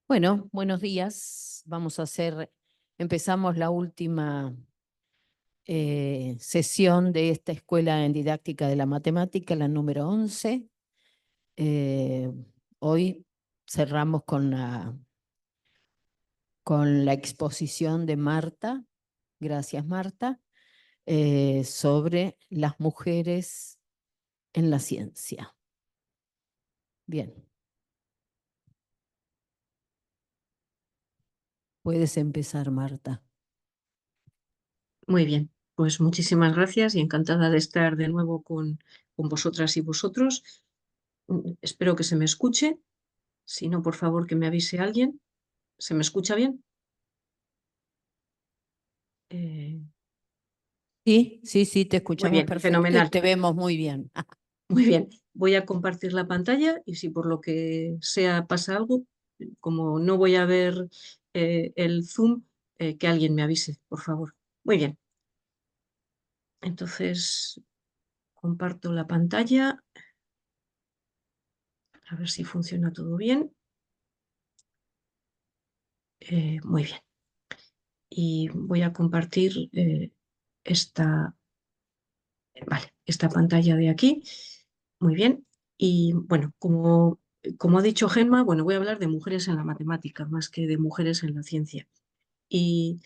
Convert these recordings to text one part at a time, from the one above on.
Bueno, buenos días. Empezamos la última sesión de esta escuela en didáctica de la matemática, la número 11. Eh, Hoy cerramos con la exposición de Marta, gracias Marta, sobre las mujeres en la ciencia. Bien, puedes empezar, Marta. Muy bien, pues muchísimas gracias y encantada de estar de nuevo con vosotras y vosotros. Espero que se me escuche. Si no, por favor, que me avise alguien. ¿Se me escucha bien? Eh, Sí, sí, sí, te Muy escuchamos bien, perfecto y fenomenal. te vemos muy bien. Muy bien, voy a compartir la pantalla y si por lo que sea pasa algo, como no voy a ver el Zoom, que alguien me avise, por favor. Muy bien, entonces comparto la pantalla, a ver si funciona todo bien. Muy bien. Y voy a compartir esta pantalla de aquí. Muy bien. Y bueno, como ha dicho Gemma, bueno, voy a hablar de mujeres en la matemática más que de mujeres en la ciencia. Y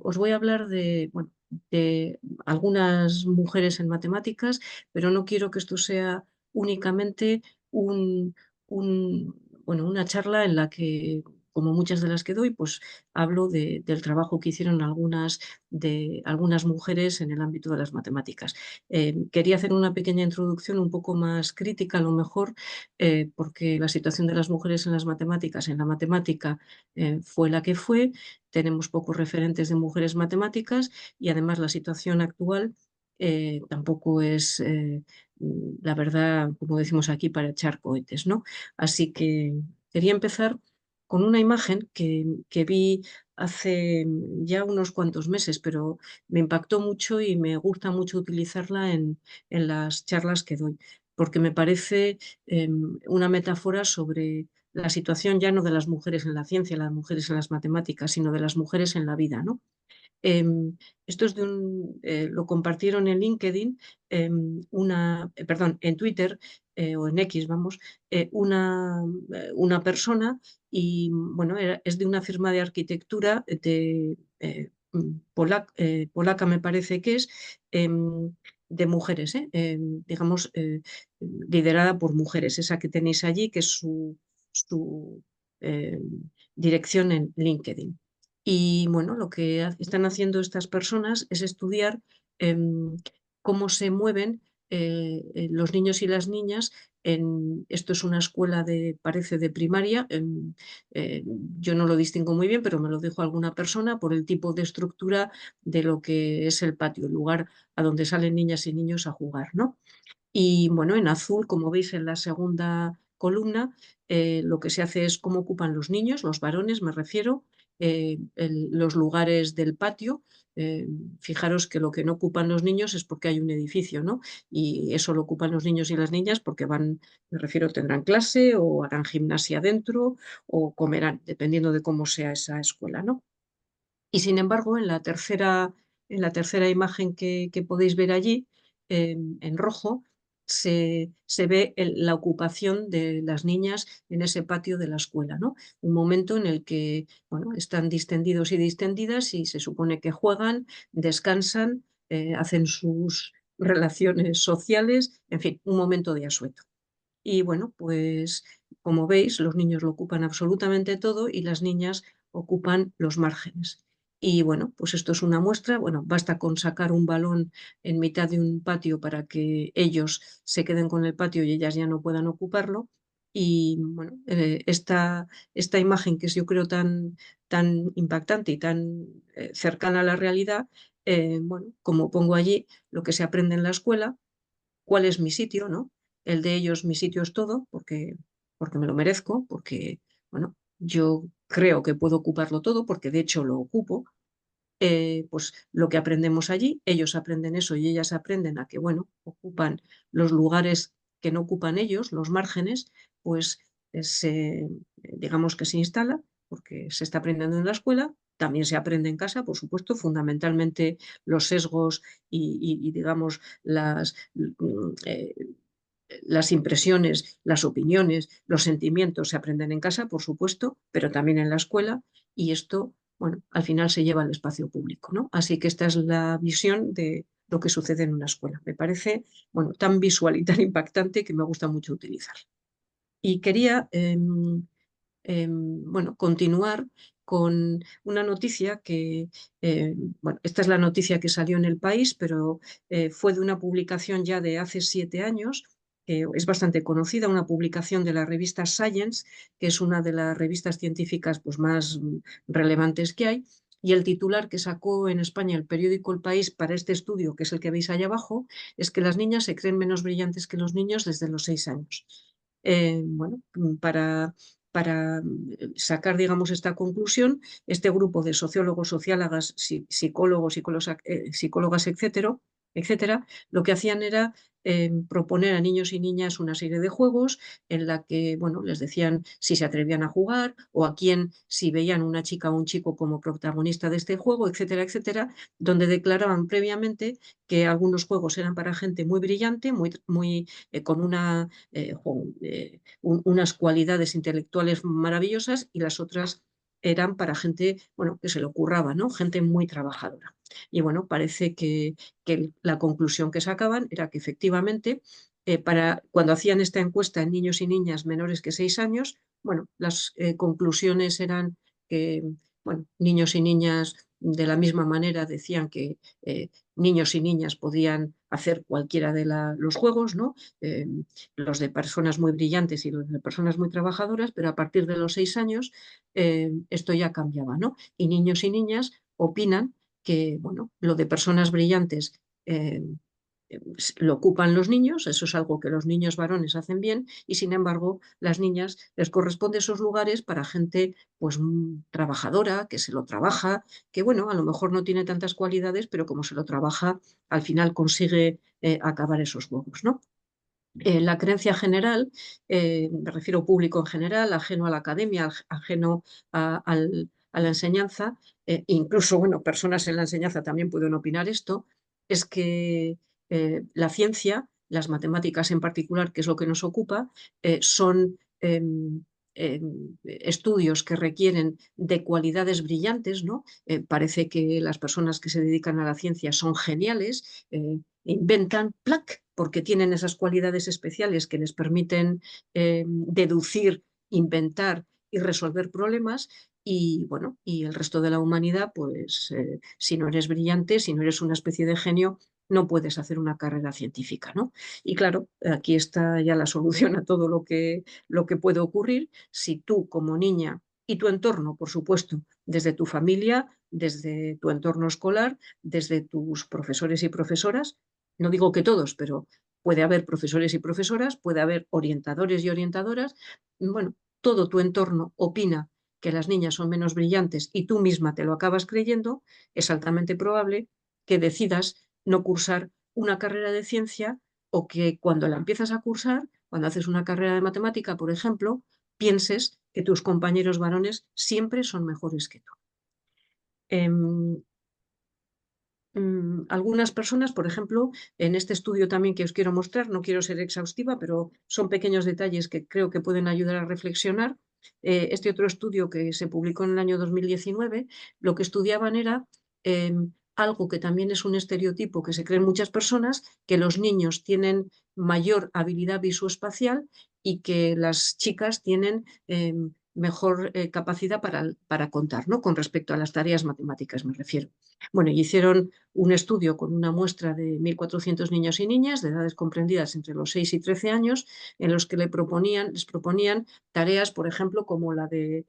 os voy a hablar bueno, de algunas mujeres en matemáticas, pero no quiero que esto sea únicamente un, una charla en la que, como muchas de las que doy, pues hablo del trabajo que hicieron algunas mujeres en el ámbito de las matemáticas. Quería hacer una pequeña introducción un poco más crítica, a lo mejor, porque la situación de las mujeres en las matemáticas, en la matemática, fue la que fue. Tenemos pocos referentes de mujeres matemáticas y además la situación actual tampoco es, la verdad, como decimos aquí, para echar cohetes, ¿no? Así que quería empezar con una imagen que vi hace ya unos cuantos meses, pero me impactó mucho y me gusta mucho utilizarla en las charlas que doy, porque me parece una metáfora sobre la situación ya no de las mujeres en la ciencia, las mujeres en las matemáticas, sino de las mujeres en la vida, ¿no? Eh, Esto es lo compartieron en LinkedIn, perdón, en Twitter o en X, vamos, una persona y bueno, es de una firma de arquitectura polaca, me parece que es, de mujeres, digamos, liderada por mujeres, esa que tenéis allí, que es su eh, dirección en LinkedIn. Y bueno, lo que están haciendo estas personas es estudiar cómo se mueven los niños y las niñas. Esto es una escuela parece de primaria. Yo no lo distingo muy bien, pero me lo dijo alguna persona por el tipo de estructura de lo que es el patio, el lugar a donde salen niñas y niños a jugar, ¿no? Y bueno, en azul, como veis en la segunda columna, lo que se hace es cómo ocupan los niños, los varones me refiero, los lugares del patio. Eh, Fijaros que lo que no ocupan los niños es porque hay un edificio, ¿no? Y eso lo ocupan los niños y las niñas porque van, me refiero, tendrán clase o harán gimnasia dentro o comerán, dependiendo de cómo sea esa escuela, ¿no? Y sin embargo, en la tercera imagen que podéis ver allí, en rojo, se ve la ocupación de las niñas en ese patio de la escuela, ¿no? Un momento en el que, bueno, están distendidos y distendidas y se supone que juegan, descansan, hacen sus relaciones sociales, en fin, un momento de asueto. Y bueno, pues como veis, los niños lo ocupan absolutamente todo y las niñas ocupan los márgenes. Y bueno, pues esto es una muestra. Bueno, basta con sacar un balón en mitad de un patio para que ellos se queden con el patio y ellas ya no puedan ocuparlo. Y bueno, esta imagen que es yo creo tan impactante y tan cercana a la realidad, bueno, como pongo allí lo que se aprende en la escuela, cuál es mi sitio, ¿no? El de ellos, mi sitio es todo, porque me lo merezco, porque, bueno, yo creo que puedo ocuparlo todo, porque de hecho lo ocupo. Pues lo que aprendemos allí, ellos aprenden eso y ellas aprenden a que, bueno, ocupan los lugares que no ocupan ellos, los márgenes, pues digamos que se instala porque se está aprendiendo en la escuela, también se aprende en casa, por supuesto, fundamentalmente los sesgos y digamos, las impresiones, las opiniones, los sentimientos se aprenden en casa, por supuesto, pero también en la escuela, y esto, bueno, al final se lleva al espacio público, ¿no? Así que esta es la visión de lo que sucede en una escuela. Me parece, bueno, tan visual y tan impactante que me gusta mucho utilizar. Y quería, bueno, continuar con una noticia que, bueno, esta es la noticia que salió en El País, pero fue de una publicación ya de hace 7 años, que es bastante conocida, una publicación de la revista Science, que es una de las revistas científicas pues, más relevantes que hay, y el titular que sacó en España el periódico El País para este estudio, que es el que veis ahí abajo, es que las niñas se creen menos brillantes que los niños desde los 6 años. Bueno, para sacar, digamos, esta conclusión, este grupo de sociólogos, sociólogas, psicólogos, psicólogas, etcétera, lo que hacían era proponer a niños y niñas una serie de juegos en la que, bueno, les decían si se atrevían a jugar o a quién, si veían una chica o un chico como protagonista de este juego, etcétera, donde declaraban previamente que algunos juegos eran para gente muy brillante, con unas cualidades intelectuales maravillosas, y las otras eran para gente, bueno, que se le curraba, ¿no? Gente muy trabajadora. Y bueno, parece que la conclusión que sacaban era que efectivamente, cuando hacían esta encuesta en niños y niñas menores que 6 años, bueno, las conclusiones eran que, bueno, niños y niñas de la misma manera decían que niños y niñas podían hacer cualquiera de los juegos, ¿no? Los de personas muy brillantes y los de personas muy trabajadoras, pero a partir de los 6 años esto ya cambiaba, ¿no? Y niños y niñas opinan que, bueno, lo de personas brillantes eh, lo ocupan los niños, eso es algo que los niños varones hacen bien, y sin embargo las niñas les corresponde esos lugares para gente pues trabajadora, que se lo trabaja, que bueno, a lo mejor no tiene tantas cualidades, pero como se lo trabaja, al final consigue acabar esos juegos, ¿no? La creencia general, me refiero público en general, ajeno a la academia, ajeno a la enseñanza, incluso, bueno, personas en la enseñanza también pueden opinar esto, es que la ciencia, las matemáticas en particular, que es lo que nos ocupa, son estudios que requieren de cualidades brillantes, ¿no? Parece que las personas que se dedican a la ciencia son geniales, inventan, ¡plac!, porque tienen esas cualidades especiales que les permiten deducir, inventar y resolver problemas. Y bueno, y el resto de la humanidad, pues si no eres brillante, si no eres una especie de genio, no puedes hacer una carrera científica, ¿no? Y claro, aquí está ya la solución a todo lo que puede ocurrir si tú como niña y tu entorno, por supuesto, desde tu familia, desde tu entorno escolar, desde tus profesores y profesoras, no digo que todos, pero puede haber profesores y profesoras, puede haber orientadores y orientadoras, bueno, todo tu entorno opina que las niñas son menos brillantes y tú misma te lo acabas creyendo, es altamente probable que decidas no cursar una carrera de ciencia, o que cuando la empiezas a cursar, cuando haces una carrera de matemática, por ejemplo, pienses que tus compañeros varones siempre son mejores que tú. Algunas personas, por ejemplo, en este estudio también que os quiero mostrar, no quiero ser exhaustiva, pero son pequeños detalles que creo que pueden ayudar a reflexionar. Este otro estudio que se publicó en el año 2019, lo que estudiaban era algo que también es un estereotipo que se creen muchas personas, que los niños tienen mayor habilidad visoespacial y que las chicas tienen mejor capacidad para contar, ¿no? Con respecto a las tareas matemáticas, me refiero. Bueno, y hicieron un estudio con una muestra de 1.400 niños y niñas de edades comprendidas entre los 6 y 13 años, en los que les proponían tareas, por ejemplo, como la de,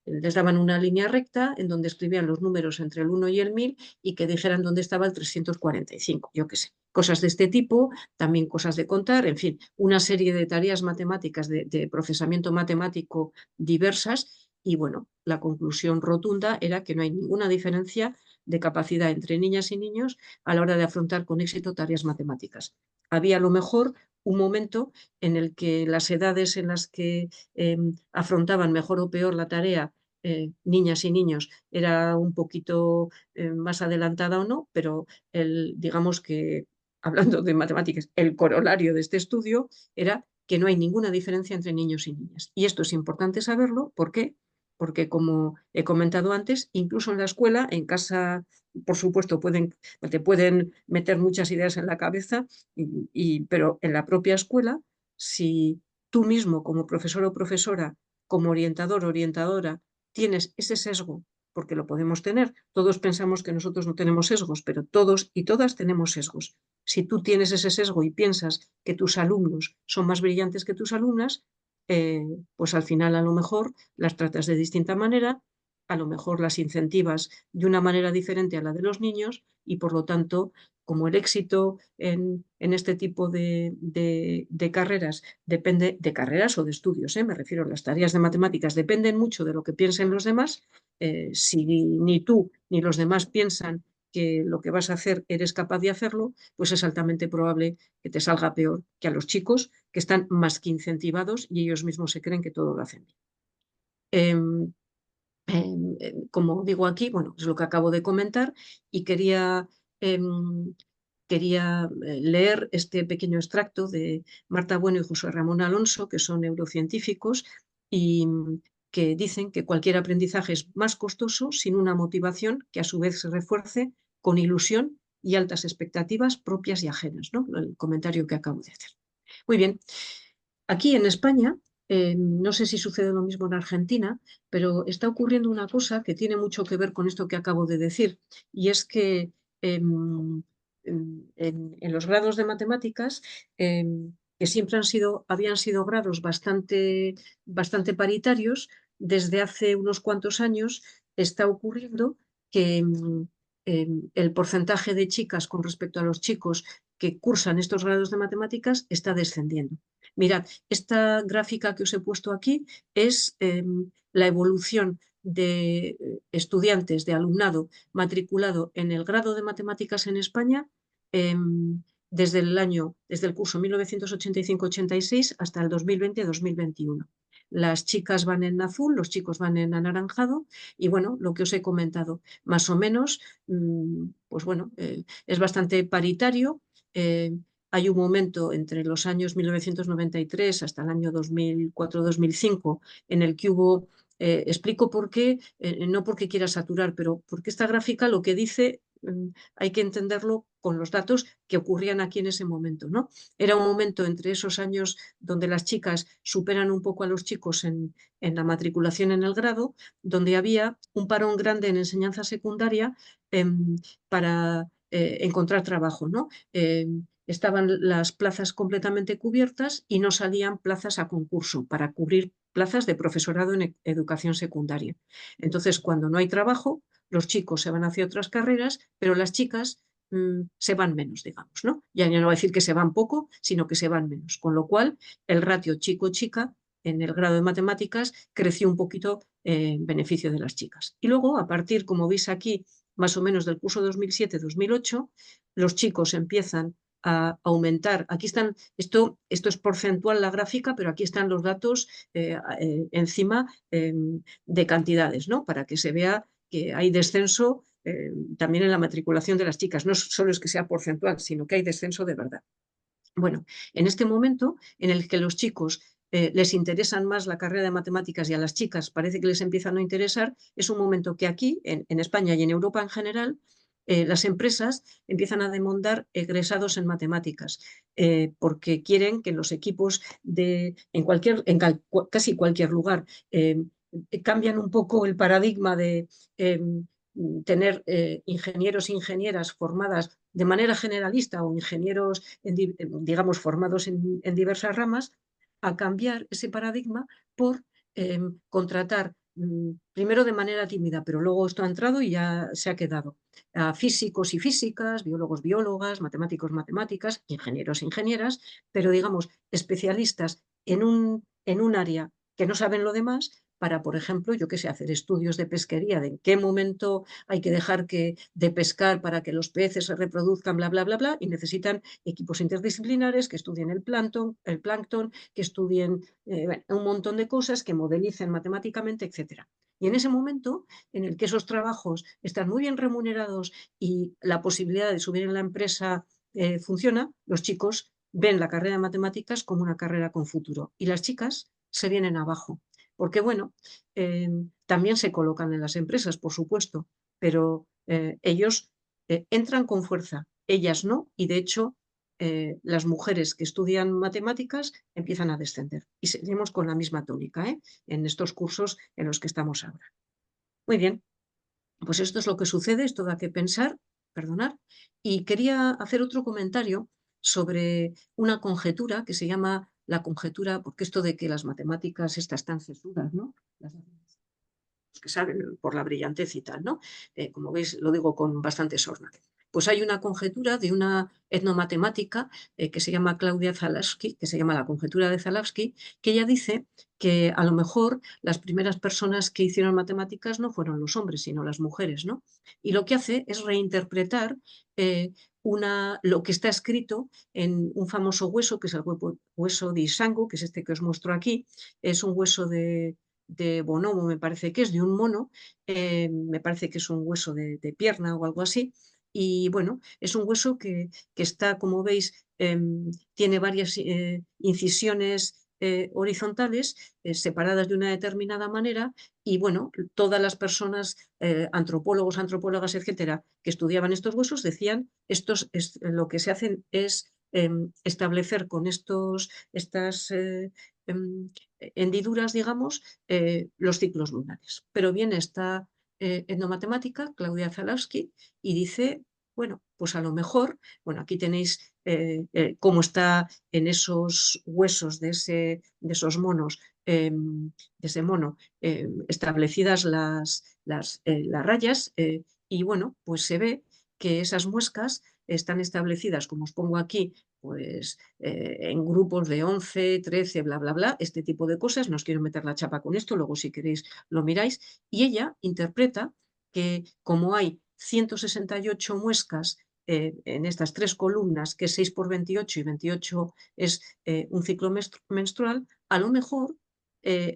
les daban una línea recta en donde escribían los números entre el 1 y el 1000 y que dijeran dónde estaba el 345, yo qué sé. Cosas de este tipo, también cosas de contar, en fin, una serie de tareas matemáticas de procesamiento matemático diversas. Y bueno, la conclusión rotunda era que no hay ninguna diferencia de capacidad entre niñas y niños a la hora de afrontar con éxito tareas matemáticas. Había a lo mejor un momento en el que las edades en las que afrontaban mejor o peor la tarea niñas y niños era un poquito más adelantada o no, pero digamos que, hablando de matemáticas, el corolario de este estudio era que no hay ninguna diferencia entre niños y niñas. Y esto es importante saberlo, ¿por qué? Porque, como he comentado antes, incluso en la escuela, en casa, por supuesto, te pueden meter muchas ideas en la cabeza, pero en la propia escuela, si tú mismo como profesor o profesora, como orientador o orientadora, tienes ese sesgo, porque lo podemos tener, todos pensamos que nosotros no tenemos sesgos, pero todos y todas tenemos sesgos. Si tú tienes ese sesgo y piensas que tus alumnos son más brillantes que tus alumnas, pues al final a lo mejor las tratas de distinta manera, a lo mejor las incentivas de una manera diferente a la de los niños y por lo tanto, como el éxito en este tipo de carreras depende de carreras o de estudios, me refiero a las tareas de matemáticas, dependen mucho de lo que piensen los demás. Si ni tú ni los demás piensan que lo que vas a hacer eres capaz de hacerlo, pues es altamente probable que te salga peor que a los chicos que están más que incentivados y ellos mismos se creen que todo lo hacen bien. Como digo aquí, bueno, es lo que acabo de comentar y quería leer este pequeño extracto de Marta Bueno y José Ramón Alonso, que son neurocientíficos y que dicen que cualquier aprendizaje es más costoso sin una motivación que a su vez se refuerce con ilusión y altas expectativas propias y ajenas, ¿no? El comentario que acabo de hacer. Muy bien. Aquí en España, no sé si sucede lo mismo en Argentina, pero está ocurriendo una cosa que tiene mucho que ver con esto que acabo de decir, y es que en los grados de matemáticas, que siempre habían sido grados bastante paritarios, desde hace unos cuantos años está ocurriendo que el porcentaje de chicas con respecto a los chicos que cursan estos grados de matemáticas está descendiendo. Mirad, esta gráfica que os he puesto aquí es la evolución de estudiantes, de alumnado matriculado en el grado de matemáticas en España desde el curso 1985-86 hasta el 2020-2021. Las chicas van en azul, los chicos van en anaranjado y bueno, lo que os he comentado, más o menos, pues bueno, es bastante paritario. Hay un momento entre los años 1993 hasta el año 2004-2005 en el que hubo, explico por qué, no porque quiera saturar, pero porque esta gráfica lo que dice hay que entenderlo con los datos que ocurrían aquí en ese momento, ¿no? Era un momento entre esos años donde las chicas superan un poco a los chicos en la matriculación en el grado, donde había un parón grande en enseñanza secundaria para encontrar trabajo, ¿no? Estaban las plazas completamente cubiertas y no salían plazas a concurso para cubrir plazas de profesorado en educación secundaria. Entonces, cuando no hay trabajo, los chicos se van hacia otras carreras, pero las chicas se van menos, digamos, ¿no? Ya no voy a decir que se van poco, sino que se van menos. Con lo cual, el ratio chico-chica en el grado de matemáticas creció un poquito en beneficio de las chicas. Y luego, a partir, como veis aquí, más o menos del curso 2007-2008, los chicos empiezan a aumentar. Aquí están, esto es porcentual la gráfica, pero aquí están los datos encima de cantidades, ¿no? Para que se vea que hay descenso también en la matriculación de las chicas. No solo es que sea porcentual, sino que hay descenso de verdad. Bueno, en este momento en el que los chicos les interesan más la carrera de matemáticas y a las chicas parece que les empieza a no interesar, es un momento que aquí, en España y en Europa en general, las empresas empiezan a demandar egresados en matemáticas, porque quieren que los equipos casi cualquier lugar cambian un poco el paradigma de tener ingenieros e ingenieras formadas de manera generalista o ingenieros, digamos, formados en diversas ramas, a cambiar ese paradigma por contratar primero de manera tímida, pero luego esto ha entrado y ya se ha quedado, a físicos y físicas, biólogos, biólogas, matemáticos, matemáticas, ingenieros, ingenieras, pero digamos, especialistas en un área que no saben lo demás para, por ejemplo, yo qué sé, hacer estudios de pesquería, de en qué momento hay que dejar de pescar para que los peces se reproduzcan, bla, bla, bla, bla, y necesitan equipos interdisciplinares que estudien el plancton que estudien un montón de cosas, que modelicen matemáticamente, etc. Y en ese momento en el que esos trabajos están muy bien remunerados y la posibilidad de subir en la empresa funciona, los chicos ven la carrera de matemáticas como una carrera con futuro y las chicas se vienen abajo. Porque, bueno, también se colocan en las empresas, por supuesto, pero ellos entran con fuerza, ellas no, y de hecho las mujeres que estudian matemáticas empiezan a descender. Y seguimos con la misma tónica en estos cursos en los que estamos ahora. Muy bien, pues esto es lo que sucede, esto da que pensar, perdonar, y quería hacer otro comentario sobre una conjetura que se llama la conjetura, porque esto de que las matemáticas estas están sesudas, ¿no? Los que saben por la brillantez y tal, ¿no? Como veis, lo digo con bastante sorna. Pues hay una conjetura de una etnomatemática que se llama Claudia Zalewski, que se llama la conjetura de Zalewski, que ella dice que a lo mejor las primeras personas que hicieron matemáticas no fueron los hombres, sino las mujeres, ¿no? Y lo que hace es reinterpretar lo que está escrito en un famoso hueso, que es el hueso de Isango, que es este que os muestro aquí. Es un hueso de bonobo, me parece que es de un mono, me parece que es un hueso de pierna o algo así. Y bueno, es un hueso que está, como veis, tiene varias incisiones horizontales separadas de una determinada manera y bueno, todas las personas, antropólogos, antropólogas, etcétera, que estudiaban estos huesos decían, lo que se hacen es establecer con estas hendiduras, digamos, los ciclos lunares. Pero viene esta etnomatemática, Claudia Zalewski, y dice, bueno, pues a lo mejor, bueno, aquí tenéis cómo está en esos huesos de esos monos, de ese mono, establecidas las rayas, y bueno, pues se ve que esas muescas están establecidas, como os pongo aquí, pues en grupos de 11, 13, bla, bla, bla, este tipo de cosas. No os quiero meter la chapa con esto, luego si queréis lo miráis. Y ella interpreta que como hay 168 muescas en estas tres columnas, que es 6 por 28 y 28 es un ciclo menstrual, a lo mejor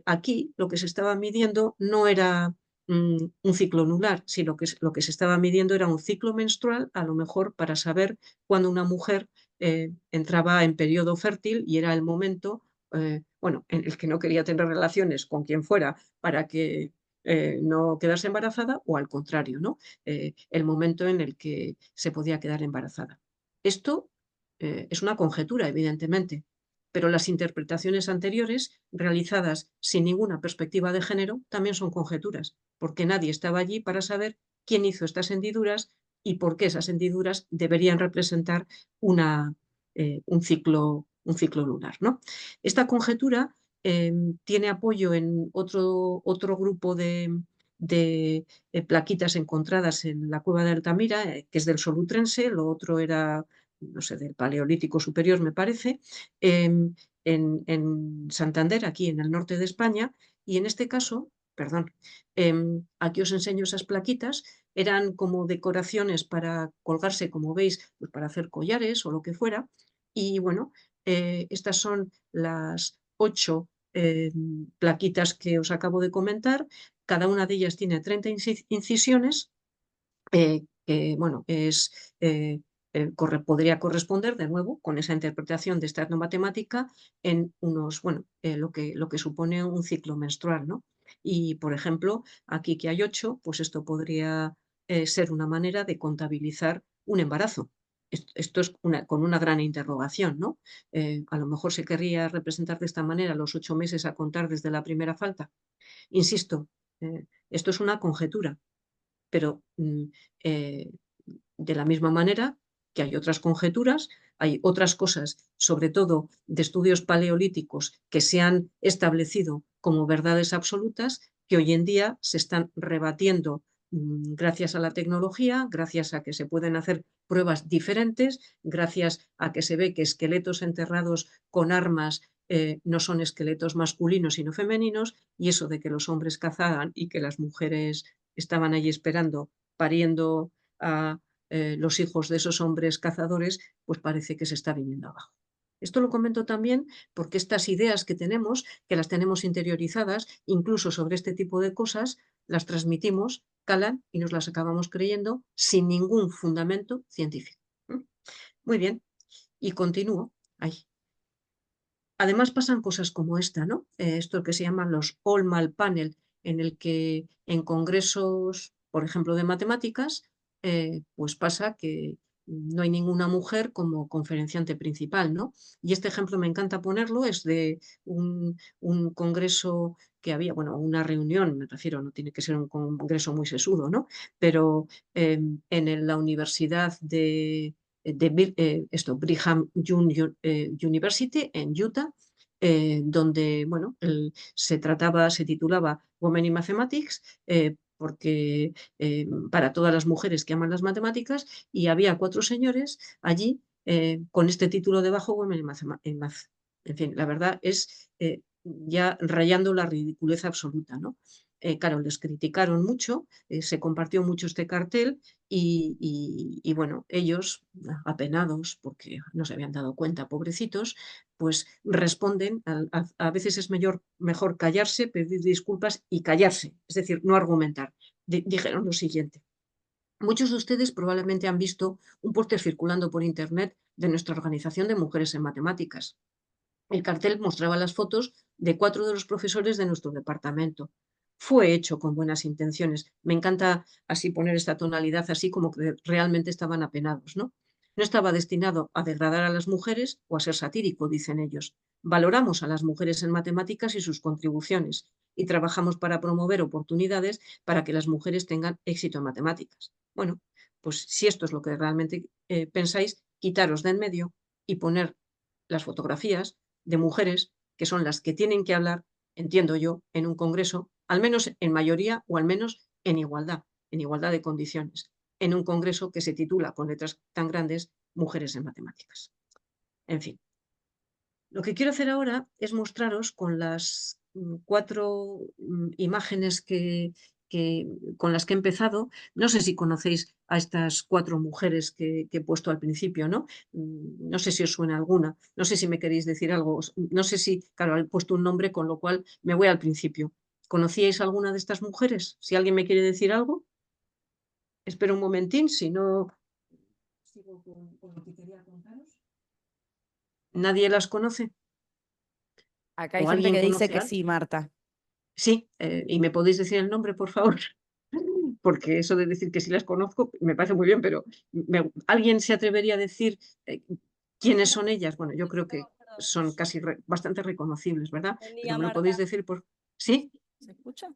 aquí lo que se estaba midiendo no era un ciclo lunar, sino que lo que se estaba midiendo era un ciclo menstrual, a lo mejor para saber cuándo una mujer entraba en periodo fértil y era el momento, bueno, en el que no quería tener relaciones con quien fuera para que no quedarse embarazada o al contrario, ¿no? El momento en el que se podía quedar embarazada. Esto es una conjetura, evidentemente, pero las interpretaciones anteriores, realizadas sin ninguna perspectiva de género, también son conjeturas, porque nadie estaba allí para saber quién hizo estas hendiduras y por qué esas hendiduras deberían representar un ciclo lunar, ¿no? Esta conjetura tiene apoyo en otro grupo de plaquitas encontradas en la cueva de Altamira, que es del Solutrense, lo otro era, no sé, del Paleolítico Superior, me parece, en Santander, aquí en el norte de España, y en este caso, perdón, aquí os enseño esas plaquitas, eran como decoraciones para colgarse, como veis, pues para hacer collares o lo que fuera, y bueno, estas son las 8 plaquitas que os acabo de comentar, cada una de ellas tiene 30 incisiones, que bueno, podría corresponder de nuevo con esa interpretación de esta etnomatemática en unos, bueno, lo que supone un ciclo menstrual, ¿no? Y, por ejemplo, aquí que hay 8, pues esto podría ser una manera de contabilizar un embarazo. Esto es con una gran interrogación, ¿no? A lo mejor se querría representar de esta manera los 8 meses a contar desde la primera falta. Insisto, esto es una conjetura, pero de la misma manera que hay otras conjeturas, hay otras cosas, sobre todo de estudios paleolíticos, que se han establecido como verdades absolutas, que hoy en día se están rebatiendo gracias a la tecnología, gracias a que se pueden hacer pruebas diferentes, gracias a que se ve que esqueletos enterrados con armas no son esqueletos masculinos sino femeninos, y eso de que los hombres cazaban y que las mujeres estaban allí esperando, pariendo a los hijos de esos hombres cazadores, pues parece que se está viniendo abajo. Esto lo comento también porque estas ideas que las tenemos interiorizadas, incluso sobre este tipo de cosas, las transmitimos, calan y nos las acabamos creyendo sin ningún fundamento científico. Muy bien, y continúo. Ahí. Además pasan cosas como esta, ¿no? Esto que se llaman los All-Mal Panel, en el que en congresos, por ejemplo, de matemáticas, pues pasa que no hay ninguna mujer como conferenciante principal, ¿no? Y este ejemplo me encanta ponerlo, es de un congreso que había, bueno, una reunión, me refiero, no tiene que ser un congreso muy sesudo, ¿no? Pero la Universidad de Brigham Young University en Utah, donde bueno, se titulaba Women in Mathematics, porque para todas las mujeres que aman las matemáticas, y había 4 señores allí con este título debajo, Women in Math. En fin, la verdad es ya rayando la ridiculez absoluta, ¿no? Claro, les criticaron mucho, se compartió mucho este cartel y bueno, ellos, apenados porque no se habían dado cuenta, pobrecitos, pues responden, a veces es mejor callarse, pedir disculpas y callarse, es decir, no argumentar. Dijeron lo siguiente. Muchos de ustedes probablemente han visto un póster circulando por internet de nuestra organización de mujeres en matemáticas. El cartel mostraba las fotos de 4 de los profesores de nuestro departamento. Fue hecho con buenas intenciones. Me encanta así poner esta tonalidad, así como que realmente estaban apenados, ¿no? No estaba destinado a degradar a las mujeres o a ser satírico, dicen ellos. Valoramos a las mujeres en matemáticas y sus contribuciones y trabajamos para promover oportunidades para que las mujeres tengan éxito en matemáticas. Bueno, pues si esto es lo que realmente pensáis, quitaros de en medio y poner las fotografías de mujeres que son las que tienen que hablar, entiendo yo, en un congreso, al menos en mayoría o al menos en igualdad de condiciones, en un congreso que se titula con letras tan grandes Mujeres en Matemáticas. En fin, lo que quiero hacer ahora es mostraros con las 4 imágenes con las que he empezado. No sé si conocéis a estas 4 mujeres que he puesto al principio, ¿no? No sé si os suena alguna, no sé si me queréis decir algo, no sé si, claro, he puesto un nombre, con lo cual me voy al principio. ¿Conocíais alguna de estas mujeres? Si alguien me quiere decir algo, espero un momentín, si no, sigo con lo que quería contaros. ¿Nadie las conoce? Acá hay ¿O gente alguien que dice conoce a que alguien? sí, Marta. Sí, y me podéis decir el nombre, por favor, porque eso de decir que sí las conozco me parece muy bien, pero ¿alguien se atrevería a decir quiénes son ellas? Bueno, yo creo que son casi bastante reconocibles, ¿verdad? Buen Pero día, me lo podéis Marta. decir por... ¿Sí? ¿Se escucha?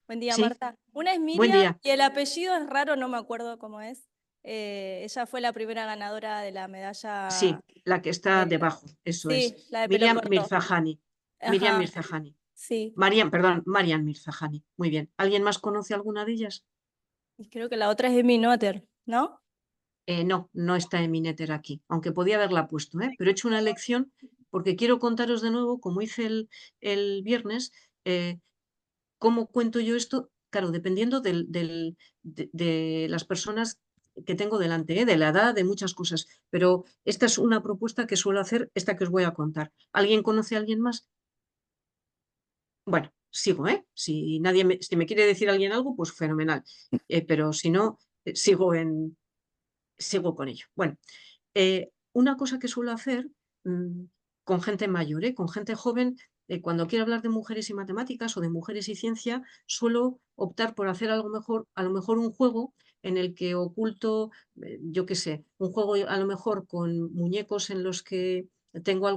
Buen día, Sí. Marta. Una es Buen Miriam día. y el apellido es raro, no me acuerdo cómo es. Ella fue la primera ganadora de la Sí, medalla. la que está debajo, eso es. Sí, la de pelo Miriam corto. Mirzahani. Miriam Ajá, Mirzahani. sí. Marian Mirzahani. Muy bien. ¿Alguien más conoce alguna de ellas? Y creo que la otra es Emi Noether, ¿no? No, no está Emineter aquí, aunque podía haberla puesto, pero he hecho una elección porque quiero contaros de nuevo, como hice el viernes, cómo cuento yo esto, claro, dependiendo de las personas que tengo delante, de la edad, de muchas cosas, pero esta es una propuesta que suelo hacer, esta que os voy a contar. ¿Alguien conoce a alguien más? Bueno, sigo, ¿eh? Si me quiere decir alguien algo, pues fenomenal, pero si no, sigo con ello. Bueno, una cosa que suelo hacer con gente mayor, con gente joven, cuando quiero hablar de mujeres y matemáticas o de mujeres y ciencia, suelo optar por hacer algo mejor, a lo mejor un juego en el que oculto, yo qué sé, un juego a lo mejor con muñecos en los que tengo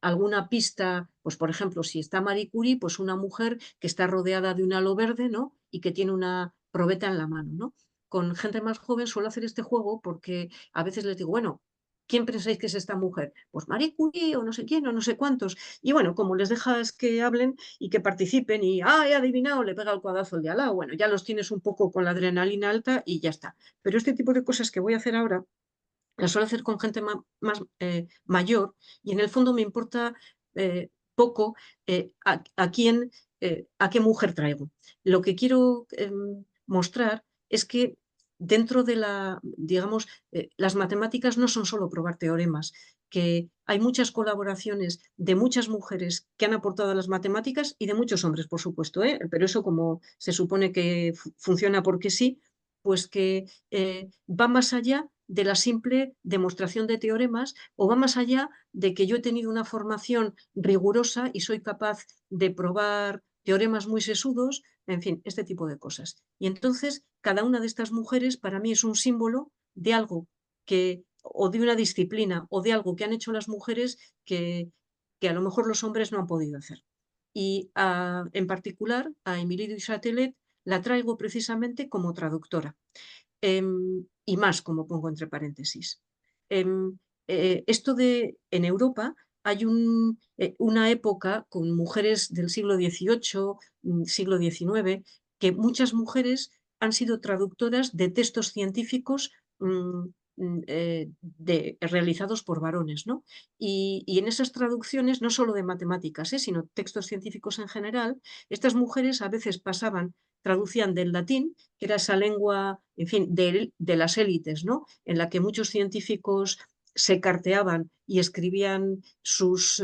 alguna pista, pues por ejemplo, si está Marie Curie, pues una mujer que está rodeada de un halo verde, ¿no? Y que tiene una probeta en la mano, ¿no? Con gente más joven suelo hacer este juego porque a veces les digo, bueno, ¿quién pensáis que es esta mujer? Pues Marie Curie o no sé quién o no sé cuántos. Y bueno, como les dejas que hablen y que participen y, he adivinado, le pega el codazo el de al lado, bueno, ya los tienes un poco con la adrenalina alta y ya está. Pero este tipo de cosas que voy a hacer ahora, las suelo hacer con gente más mayor y en el fondo me importa poco a qué mujer traigo. Lo que quiero mostrar es que dentro de digamos, las matemáticas no son solo probar teoremas. que hay muchas colaboraciones de muchas mujeres que han aportado a las matemáticas y de muchos hombres, por supuesto, pero eso como se supone que funciona porque sí, pues que va más allá de la simple demostración de teoremas o va más allá de que yo he tenido una formación rigurosa y soy capaz de probar teoremas muy sesudos, en fin, este tipo de cosas. Y entonces, cada una de estas mujeres para mí es un símbolo de algo que, o de una disciplina, o de algo que han hecho las mujeres que a lo mejor los hombres no han podido hacer. Y en particular a Émilie du Châtelet la traigo precisamente como traductora. Y más, como pongo entre paréntesis. Esto de, en Europa hay una época con mujeres del siglo XVIII, siglo XIX, que muchas mujeres han sido traductoras de textos científicos realizados por varones, ¿no? Y en esas traducciones, no solo de matemáticas, sino textos científicos en general, estas mujeres a veces traducían del latín, que era esa lengua, en fin, de las élites, ¿no? En la que muchos científicos se carteaban y escribían sus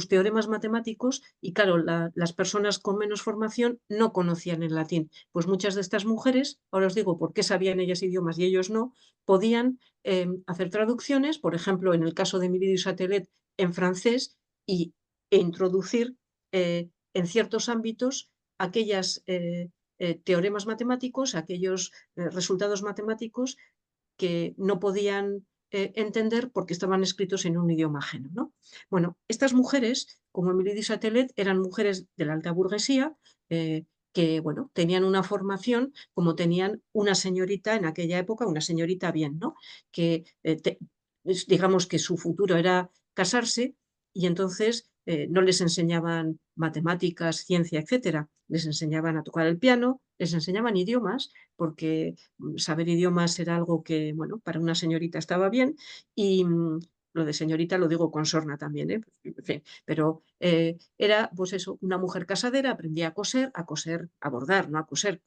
teoremas matemáticos y claro, las personas con menos formación no conocían el latín. Pues muchas de estas mujeres, ahora os digo por qué sabían ellas idiomas y ellos no, podían hacer traducciones, por ejemplo, en el caso de Émilie du Châtelet en francés e introducir en ciertos ámbitos aquellas teoremas matemáticos, aquellos resultados matemáticos que no podían entender porque estaban escritos en un idioma ajeno, ¿no? Bueno, estas mujeres, como Émilie du Châtelet, eran mujeres de la alta burguesía que, bueno, tenían una formación como tenían una señorita en aquella época, una señorita bien, ¿no? Que digamos que su futuro era casarse y entonces no les enseñaban matemáticas, ciencia, etcétera. Les enseñaban a tocar el piano, les enseñaban idiomas, porque saber idiomas era algo que, bueno, para una señorita estaba bien y lo de señorita lo digo con sorna también, en fin, pero era, pues eso, una mujer casadera, aprendía a coser, a bordar, no a coser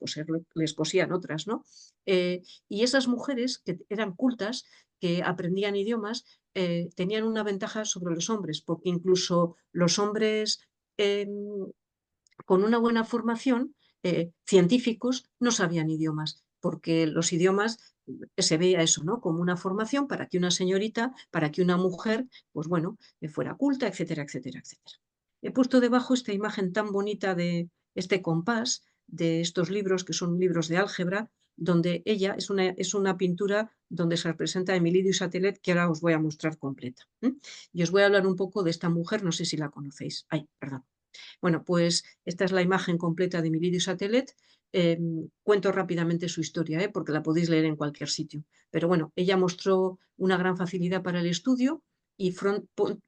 les cosían otras, ¿no? Y esas mujeres que eran cultas, que aprendían idiomas, tenían una ventaja sobre los hombres, porque incluso los hombres con una buena formación, científicos, no sabían idiomas, porque los idiomas se veía eso, ¿no? Como una formación para que una señorita, para que una mujer, pues bueno, fuera culta, etcétera, etcétera, etcétera. He puesto debajo esta imagen tan bonita de este compás, de estos libros que son libros de álgebra, donde ella es una pintura donde se representa a Émilie du Châtelet, que ahora os voy a mostrar completa. Y os voy a hablar un poco de esta mujer, no sé si la conocéis. Ay, perdón. Bueno, pues esta es la imagen completa de Émilie du Châtelet. Cuento rápidamente su historia, porque la podéis leer en cualquier sitio. Pero bueno, ella mostró una gran facilidad para el estudio y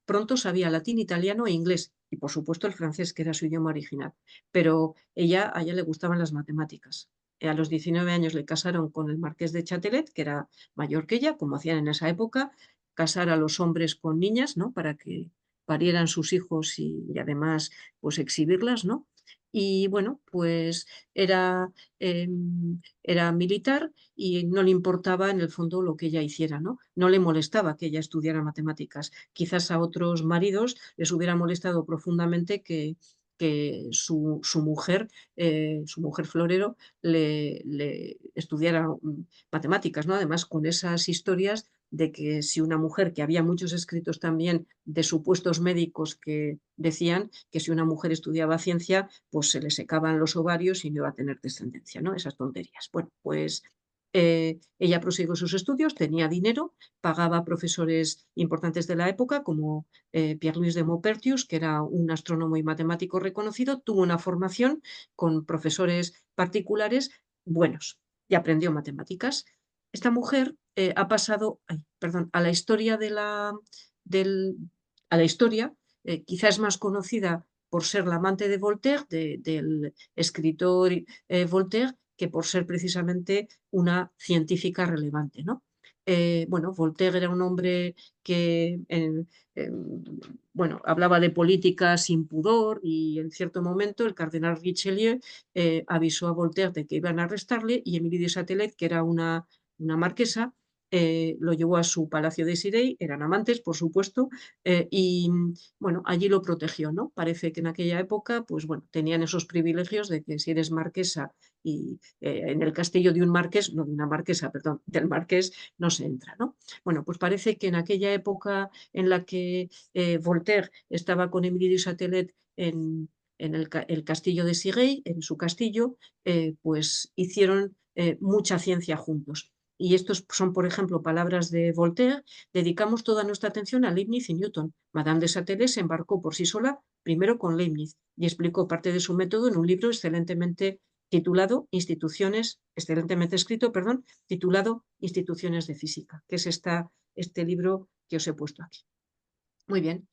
pronto sabía latín, italiano e inglés. Y por supuesto el francés, que era su idioma original. Pero a ella le gustaban las matemáticas. A los 19 años le casaron con el marqués de Châtelet, que era mayor que ella, como hacían en esa época, casar a los hombres con niñas, ¿no? Para que parieran sus hijos y además pues exhibirlas, ¿no? Y bueno, pues era, era militar y no le importaba en el fondo lo que ella hiciera, ¿no? No le molestaba que ella estudiara matemáticas. Quizás a otros maridos les hubiera molestado profundamente que su mujer florero, le estudiara matemáticas, ¿no? Además, con esas historias de que si una mujer, que había muchos escritos también de supuestos médicos que decían que si una mujer estudiaba ciencia, pues se le secaban los ovarios y no iba a tener descendencia, ¿no? Esas tonterías. Bueno, pues ella prosiguió sus estudios, tenía dinero, pagaba profesores importantes de la época como Pierre-Louis de Maupertuis, que era un astrónomo y matemático reconocido, tuvo una formación con profesores particulares buenos y aprendió matemáticas. Esta mujer ha pasado a la historia a la historia, quizás es más conocida por ser la amante de Voltaire, del escritor Voltaire, que por ser precisamente una científica relevante, ¿no? Bueno, Voltaire era un hombre que bueno, hablaba de política sin pudor y en cierto momento el cardenal Richelieu avisó a Voltaire de que iban a arrestarle y Émilie de Châtelet, que era una marquesa, lo llevó a su palacio de Sirey, eran amantes, por supuesto, y bueno, allí lo protegió, ¿no? Parece que en aquella época, pues bueno, tenían esos privilegios de que si eres marquesa y en el castillo de un marqués, no de una marquesa, perdón, del marqués no se entra, ¿no? Bueno, pues parece que en aquella época en la que Voltaire estaba con Émilie du Châtelet en el castillo de Sirey, en su castillo, pues hicieron mucha ciencia juntos. Y estos son, por ejemplo, palabras de Voltaire: dedicamos toda nuestra atención a Leibniz y Newton. Madame de Châtelet se embarcó por sí sola primero con Leibniz y explicó parte de su método en un libro excelentemente escrito, perdón, titulado Instituciones de Física, que es este libro que os he puesto aquí. Muy bien,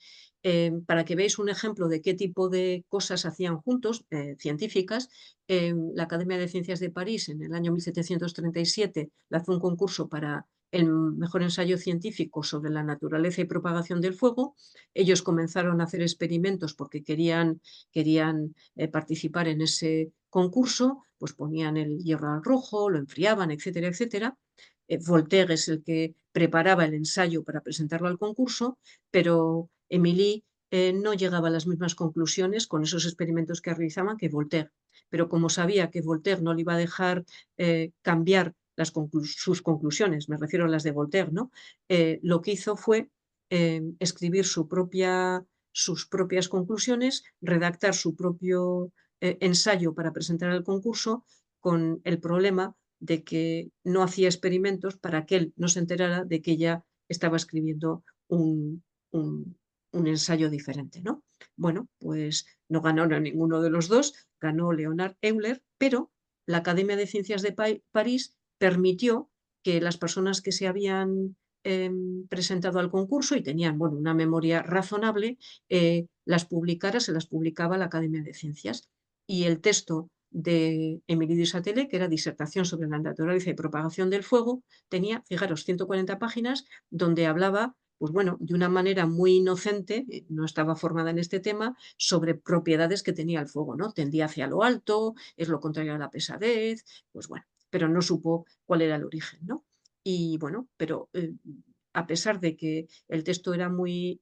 para que veáis un ejemplo de qué tipo de cosas hacían juntos, científicas, la Academia de Ciencias de París en el año 1737 lanzó un concurso para el mejor ensayo científico sobre la naturaleza y propagación del fuego. Ellos comenzaron a hacer experimentos porque querían participar en ese concurso, pues ponían el hierro al rojo, lo enfriaban, etcétera, etcétera. Voltaire es el que preparaba el ensayo para presentarlo al concurso, pero Émilie no llegaba a las mismas conclusiones con esos experimentos que realizaban que Voltaire. Pero como sabía que Voltaire no le iba a dejar cambiar sus conclusiones, me refiero a las de Voltaire, ¿no? Lo que hizo fue escribir sus propias conclusiones, redactar su propio ensayo para presentar al concurso, con el problema de que no hacía experimentos para que él no se enterara de que ella estaba escribiendo un ensayo diferente, ¿no? Bueno, pues no ganó ninguno de los dos, ganó Leonard Euler, pero la Academia de Ciencias de París permitió que las personas que se habían presentado al concurso y tenían, bueno, una memoria razonable, se las publicaba la Academia de Ciencias. Y el texto de Émilie du Châtelet, que era Disertación sobre la naturaleza y propagación del fuego, tenía, fijaros, 140 páginas donde hablaba, pues bueno, de una manera muy inocente, no estaba formada en este tema, sobre propiedades que tenía el fuego, ¿no? Tendía hacia lo alto, es lo contrario a la pesadez, pues bueno, pero no supo cuál era el origen, ¿no? Y bueno, pero a pesar de que el texto era muy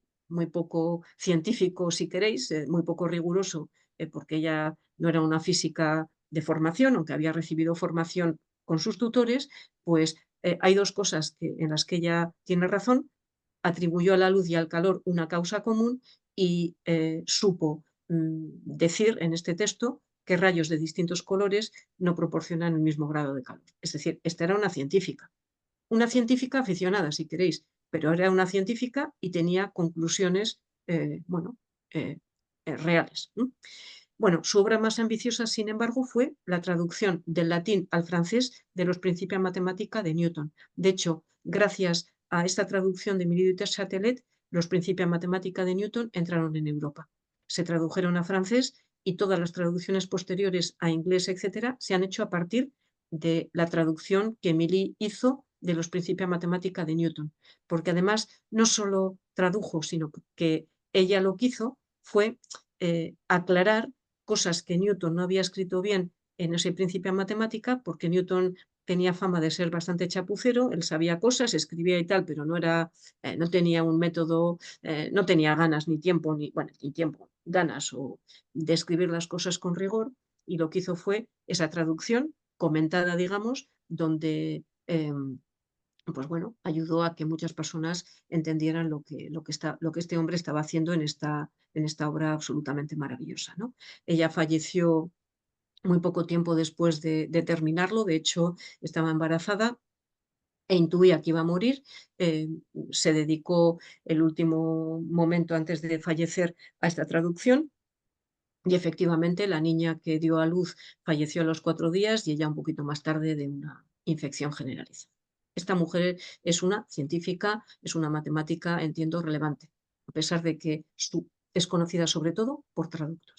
poco científico, si queréis, muy poco riguroso, porque ella no era una física de formación, aunque había recibido formación con sus tutores, pues hay dos cosas en las que ella tiene razón. Atribuyó a la luz y al calor una causa común y supo decir en este texto que rayos de distintos colores no proporcionan el mismo grado de calor. Es decir, esta era una científica aficionada, si queréis, pero era una científica y tenía conclusiones, reales. Bueno, su obra más ambiciosa, sin embargo, fue la traducción del latín al francés de los Principia Mathematica de Newton. De hecho, gracias a esta traducción de Émilie du Châtelet, los Principia Mathematica de Newton entraron en Europa. Se tradujeron a francés y todas las traducciones posteriores a inglés, etcétera, se han hecho a partir de la traducción que Émilie hizo de los Principia Mathematica de Newton, porque además no solo tradujo, sino que ella lo que hizo fue aclarar cosas que Newton no había escrito bien en ese Principia Mathematica, porque Newton tenía fama de ser bastante chapucero, él sabía cosas, escribía y tal, pero no tenía un método, no tenía ganas ni tiempo, ganas de escribir las cosas con rigor, y lo que hizo fue esa traducción comentada, digamos, donde pues bueno, ayudó a que muchas personas entendieran lo que este hombre estaba haciendo en esta obra absolutamente maravillosa, ¿no? Ella falleció muy poco tiempo después de terminarlo, de hecho estaba embarazada e intuía que iba a morir. Se dedicó el último momento antes de fallecer a esta traducción. Y efectivamente la niña que dio a luz falleció a los 4 días y ella un poquito más tarde de una infección generalizada. Esta mujer es una científica, es una matemática, entiendo, relevante, a pesar de que es conocida sobre todo por traductora.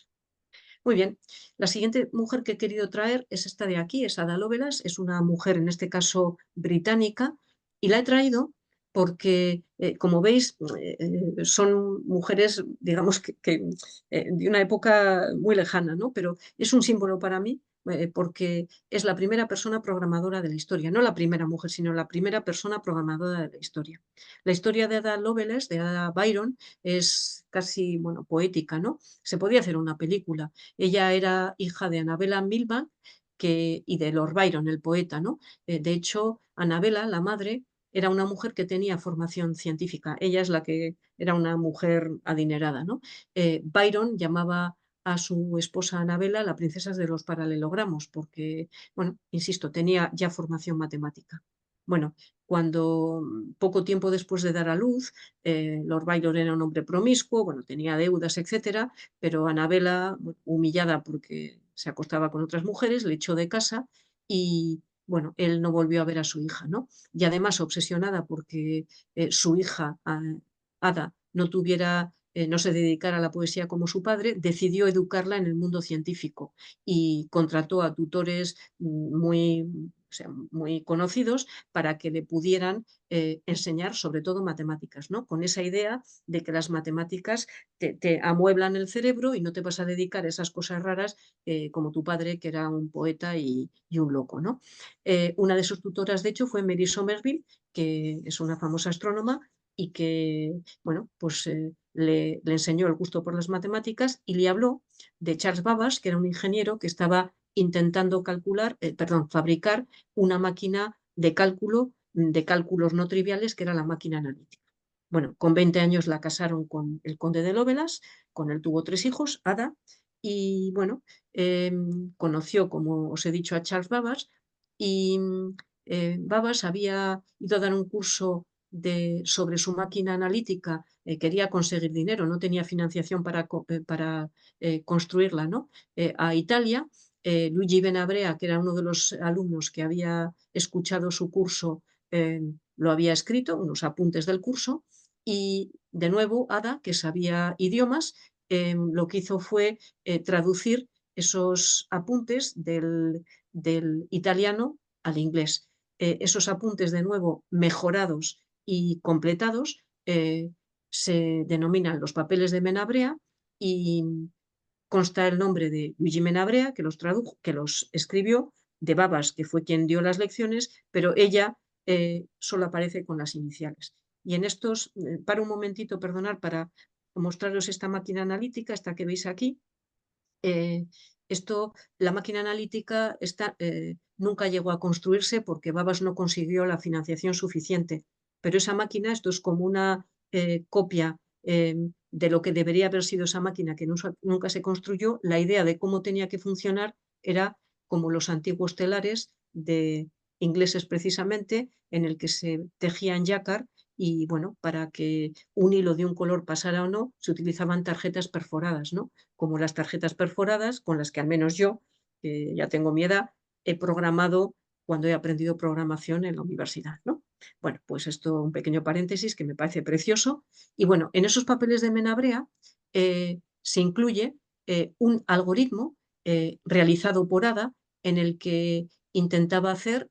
Muy bien, la siguiente mujer que he querido traer es esta de aquí, es Ada Lovelace, es una mujer en este caso británica, y la he traído porque, como veis, son mujeres, digamos, que de una época muy lejana, ¿no? Pero es un símbolo para mí porque es la primera persona programadora de la historia, no la primera mujer, sino la primera persona programadora de la historia. La historia de Ada Lovelace, de Ada Byron, es casi, bueno, poética, ¿no? Se podía hacer una película. Ella era hija de Annabella Milbank y de Lord Byron, el poeta, ¿no? De hecho, Annabella, la madre, era una mujer que tenía formación científica. Ella es la que era una mujer adinerada, ¿no? Byron llamaba a su esposa Annabella la princesa de los paralelogramos, porque, bueno, insisto, tenía ya formación matemática. Bueno, cuando poco tiempo después de dar a luz, Lord Byron era un hombre promiscuo, bueno, tenía deudas, etcétera, pero Annabella, humillada porque se acostaba con otras mujeres, le echó de casa y, bueno, él no volvió a ver a su hija, ¿no? Y además obsesionada porque su hija, Ada, no se dedicara a la poesía como su padre, decidió educarla en el mundo científico y contrató a tutores muy conocidos para que le pudieran enseñar sobre todo matemáticas, ¿no? Con esa idea de que las matemáticas te amueblan el cerebro y no te vas a dedicar a esas cosas raras como tu padre, que era un poeta y un loco, ¿no? Una de sus tutoras, de hecho, fue Mary Somerville, que es una famosa astrónoma y que, bueno, pues le enseñó el gusto por las matemáticas y le habló de Charles Babbage, que era un ingeniero que estaba intentando fabricar una máquina de cálculo, de cálculos no triviales, que era la máquina analítica. Bueno, con 20 años la casaron con el conde de Lovelace, con él tuvo 3 hijos, Ada, y bueno, conoció, como os he dicho, a Charles Babbage, y Babbage había ido a dar un curso sobre su máquina analítica, quería conseguir dinero, no tenía financiación para construirla, ¿no? A Italia. Luigi Benabrea, que era uno de los alumnos que había escuchado su curso, lo había escrito, unos apuntes del curso, y de nuevo Ada, que sabía idiomas, lo que hizo fue traducir esos apuntes del italiano al inglés. Esos apuntes, de nuevo, mejorados y completados, se denominan los papeles de Menabrea y consta el nombre de Luigi Menabrea, que los tradujo, que los escribió, de Babbage, que fue quien dio las lecciones, pero ella solo aparece con las iniciales. Y en estos, para un momentito, perdonar, para mostraros esta máquina analítica, esta que veis aquí. La máquina analítica nunca llegó a construirse porque Babbage no consiguió la financiación suficiente, pero esa máquina, esto es como una copia de lo que debería haber sido esa máquina que nunca se construyó. La idea de cómo tenía que funcionar era como los antiguos telares de ingleses precisamente, en el que se tejían yácar y, bueno, para que un hilo de un color pasara o no, se utilizaban tarjetas perforadas, ¿no? Como las tarjetas perforadas con las que al menos yo, que ya tengo mi edad, he programado cuando he aprendido programación en la universidad, ¿no? Bueno, pues esto, un pequeño paréntesis que me parece precioso. Y bueno, en esos papeles de Menabrea se incluye un algoritmo realizado por Ada en el que intentaba hacer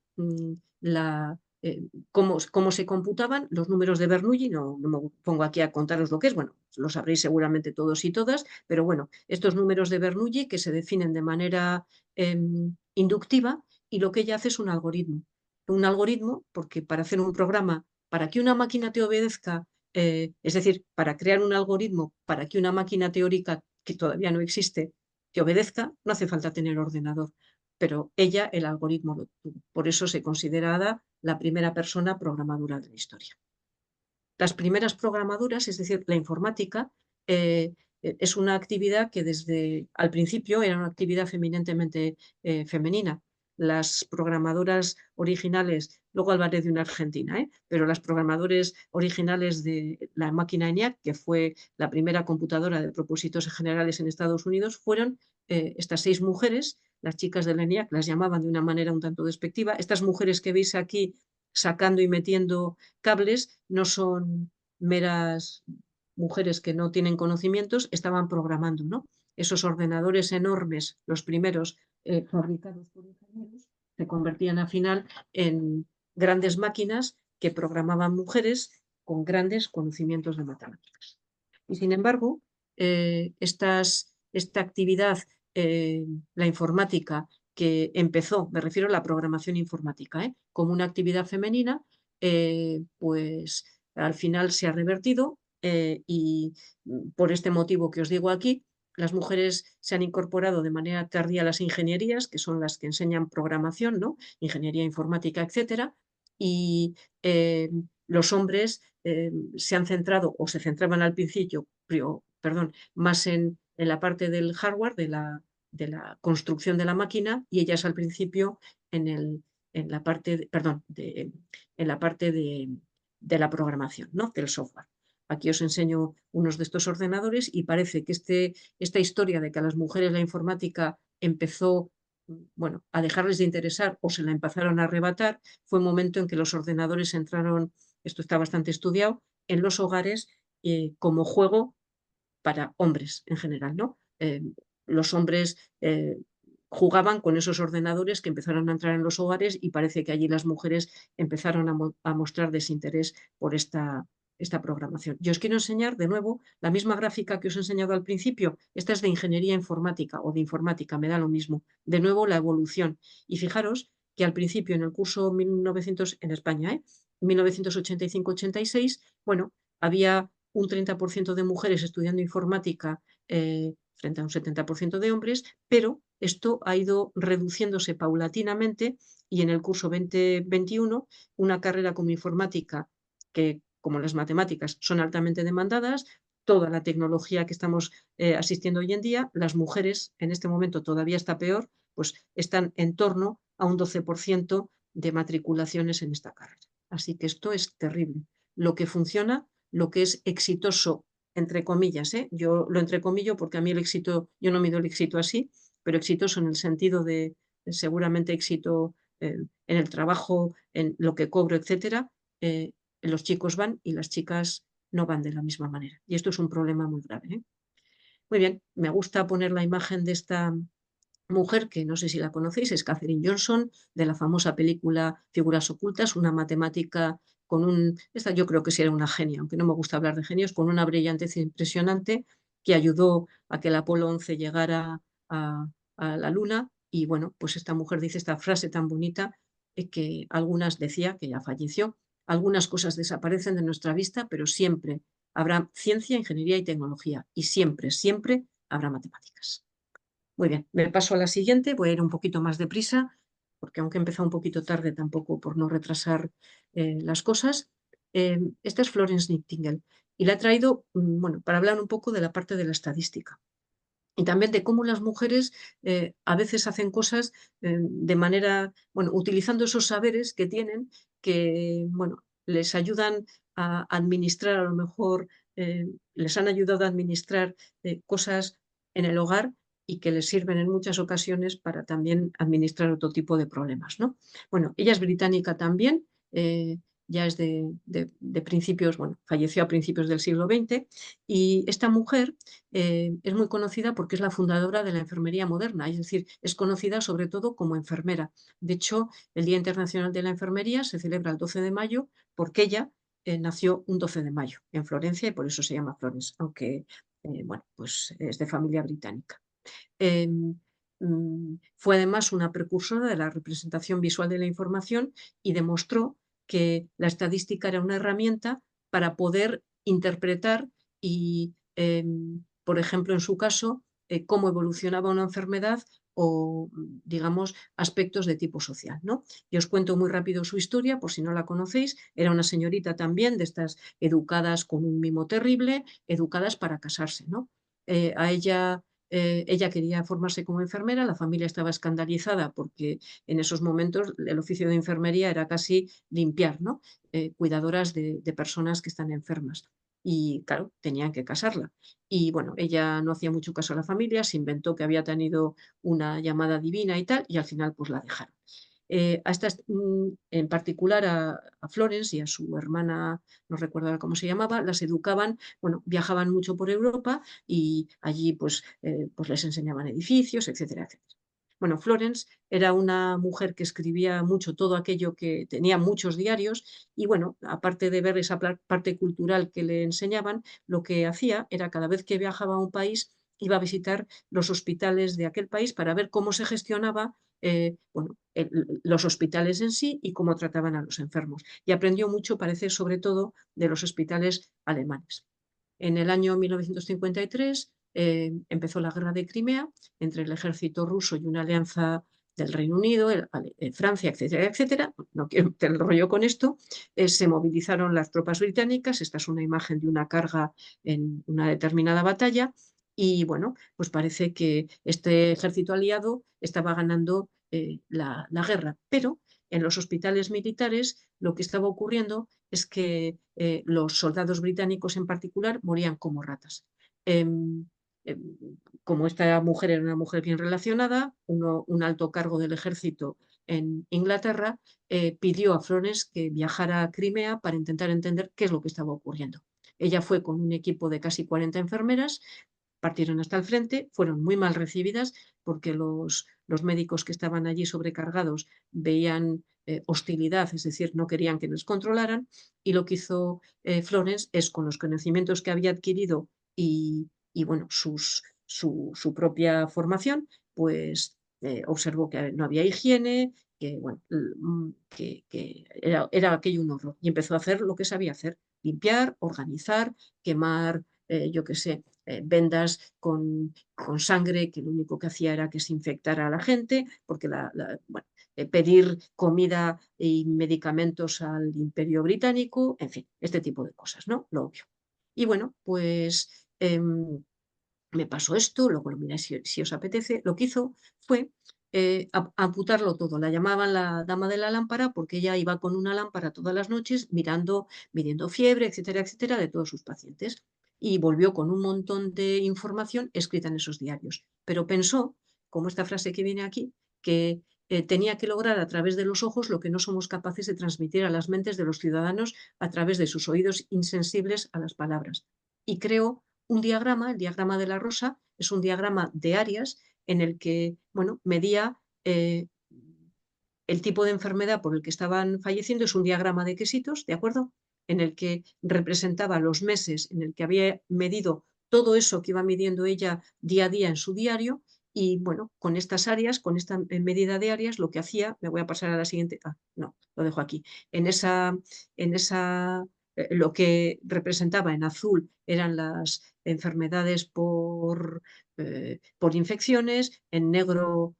cómo se computaban los números de Bernoulli. No me pongo aquí a contaros lo que es, bueno, lo sabréis seguramente todos y todas, pero bueno, estos números de Bernoulli que se definen de manera inductiva, y lo que ella hace es un algoritmo. Un algoritmo, porque para hacer un programa, para que una máquina te obedezca, es decir, para crear un algoritmo, para que una máquina teórica que todavía no existe te obedezca, no hace falta tener ordenador. Pero ella, el algoritmo lo tuvo. Por eso se considerada la primera persona programadora de la historia. Las primeras programadoras, es decir, la informática, es una actividad que desde al principio era una actividad eminentemente femenina. Las programadoras originales, luego hablaré de una argentina, pero las programadoras originales de la máquina ENIAC, que fue la primera computadora de propósitos generales en Estados Unidos, fueron estas 6 mujeres, las chicas del ENIAC las llamaban de una manera un tanto despectiva. Estas mujeres que veis aquí sacando y metiendo cables no son meras mujeres que no tienen conocimientos, estaban programando, ¿no? Esos ordenadores enormes, los primeros fabricados por ingenieros, se convertían al final en grandes máquinas que programaban mujeres con grandes conocimientos de matemáticas. Y sin embargo, esta actividad, la informática, que empezó, me refiero a la programación informática, como una actividad femenina, pues al final se ha revertido y por este motivo que os digo aquí, las mujeres se han incorporado de manera tardía a las ingenierías, que son las que enseñan programación, ¿no? Ingeniería informática, etcétera, y los hombres se han centrado o se centraban al principio, más en la parte del hardware, de la construcción de la máquina, y ellas al principio en la parte, en la parte de la programación, ¿no? Del software. Aquí os enseño unos de estos ordenadores y parece que esta historia de que a las mujeres la informática empezó a dejarles de interesar o se la empezaron a arrebatar, fue un momento en que los ordenadores entraron, esto está bastante estudiado, en los hogares como juego para hombres en general, ¿no? Los hombres jugaban con esos ordenadores que empezaron a entrar en los hogares y parece que allí las mujeres empezaron a mostrar desinterés por esta programación. Yo os quiero enseñar de nuevo la misma gráfica que os he enseñado al principio. Esta es de ingeniería informática o de informática, me da lo mismo. De nuevo la evolución. Y fijaros que al principio en el curso 1900 en España, 1985-86, bueno, había un 30% de mujeres estudiando informática frente a un 70% de hombres, pero esto ha ido reduciéndose paulatinamente y en el curso 2021 una carrera como informática que, como las matemáticas, son altamente demandadas, toda la tecnología que estamos asistiendo hoy en día, las mujeres en este momento todavía está peor, pues están en torno a un 12% de matriculaciones en esta carrera. Así que esto es terrible. Lo que funciona, lo que es exitoso, entre comillas, yo lo entrecomillo porque a mí el éxito, yo no mido el éxito así, pero exitoso en el sentido de seguramente éxito en el trabajo, en lo que cobro, etcétera, los chicos van y las chicas no van de la misma manera. Y esto es un problema muy grave. Muy bien, me gusta poner la imagen de esta mujer, que no sé si la conocéis, es Katherine Johnson, de la famosa película Figuras ocultas, una matemática esta yo creo que sí era una genia, aunque no me gusta hablar de genios, con una brillantez impresionante que ayudó a que el Apolo 11 llegara a la Luna. Y bueno, pues esta mujer dice esta frase tan bonita que algunas decía, que ya falleció, algunas cosas desaparecen de nuestra vista, pero siempre habrá ciencia, ingeniería y tecnología, y siempre, siempre habrá matemáticas. Muy bien, me paso a la siguiente, voy a ir un poquito más deprisa, porque aunque he empezado un poquito tarde, tampoco por no retrasar las cosas. Esta es Florence Nightingale y la he traído para hablar un poco de la parte de la estadística y también de cómo las mujeres a veces hacen cosas de manera, utilizando esos saberes que tienen, que, les ayudan a administrar, a lo mejor les han ayudado a administrar cosas en el hogar y que les sirven en muchas ocasiones para también administrar otro tipo de problemas, ¿no? Bueno, ella es británica también, ya es de principios, falleció a principios del siglo XX, y esta mujer es muy conocida porque es la fundadora de la enfermería moderna, es decir, es conocida sobre todo como enfermera. De hecho, el Día Internacional de la Enfermería se celebra el 12 de mayo porque ella nació un 12 de mayo en Florencia y por eso se llama Florence, aunque pues es de familia británica. Fue además una precursora de la representación visual de la información y demostró que la estadística era una herramienta para poder interpretar y, por ejemplo, en su caso, cómo evolucionaba una enfermedad o, digamos, aspectos de tipo social, ¿no? Y os cuento muy rápido su historia, por si no la conocéis. Era una señorita también de estas educadas con un mimo terrible, educadas para casarse, ¿no? Ella quería formarse como enfermera, la familia estaba escandalizada porque en esos momentos el oficio de enfermería era casi limpiar, ¿no? Cuidadoras de personas que están enfermas. Y claro, tenían que casarla. Y bueno, ella no hacía mucho caso a la familia, se inventó que había tenido una llamada divina y tal, y al final pues la dejaron. En particular a Florence y a su hermana, no recuerdo cómo se llamaba, las educaban, viajaban mucho por Europa y allí pues les enseñaban edificios, etcétera, etcétera. Bueno, Florence era una mujer que escribía mucho todo aquello, que tenía muchos diarios y aparte de ver esa parte cultural que le enseñaban, lo que hacía era cada vez que viajaba a un país iba a visitar los hospitales de aquel país para ver cómo se gestionaba bueno, los hospitales en sí y cómo trataban a los enfermos. Y aprendió mucho, parece, sobre todo de los hospitales alemanes. En el año 1953 empezó la guerra de Crimea entre el ejército ruso y una alianza del Reino Unido, Francia, etcétera, etcétera. No quiero meter el rollo con esto. Se movilizaron las tropas británicas. Esta es una imagen de una carga en una determinada batalla. Y bueno, pues parece que este ejército aliado estaba ganando la guerra. Pero en los hospitales militares lo que estaba ocurriendo es que los soldados británicos en particular morían como ratas. Como esta mujer era una mujer bien relacionada, un alto cargo del ejército en Inglaterra pidió a Florence que viajara a Crimea para intentar entender qué es lo que estaba ocurriendo. Ella fue con un equipo de casi 40 enfermeras, partieron hasta el frente, fueron muy mal recibidas porque los médicos que estaban allí sobrecargados veían hostilidad, es decir, no querían que les controlaran, y lo que hizo Florence es, con los conocimientos que había adquirido y bueno, su propia formación, pues observó que no había higiene, que, bueno, que era aquello un horror, y empezó a hacer lo que sabía hacer: limpiar, organizar, quemar, yo qué sé, vendas con sangre, que lo único que hacía era que se infectara a la gente, porque bueno, pedir comida y medicamentos al Imperio Británico, en fin, este tipo de cosas, ¿no? Lo obvio. Y bueno, pues me pasó esto, luego lo miré si os apetece. Lo que hizo fue amputarlo todo. La llamaban la dama de la lámpara porque ella iba con una lámpara todas las noches midiendo fiebre, etcétera, etcétera, de todos sus pacientes. Y volvió con un montón de información escrita en esos diarios. Pero pensó, como esta frase que viene aquí, que tenía que lograr a través de los ojos lo que no somos capaces de transmitir a las mentes de los ciudadanos a través de sus oídos insensibles a las palabras. Y creó un diagrama. El diagrama de la rosa es un diagrama de áreas en el que, bueno, medía el tipo de enfermedad por el que estaban falleciendo. Es un diagrama de quesitos, ¿de acuerdo? En el que representaba los meses en el que había medido todo eso que iba midiendo ella día a día en su diario. Y bueno, con estas áreas, con esta medida de áreas, lo que hacía, me voy a pasar a la siguiente, no, lo dejo aquí, en esa lo que representaba en azul eran las enfermedades por infecciones, en negro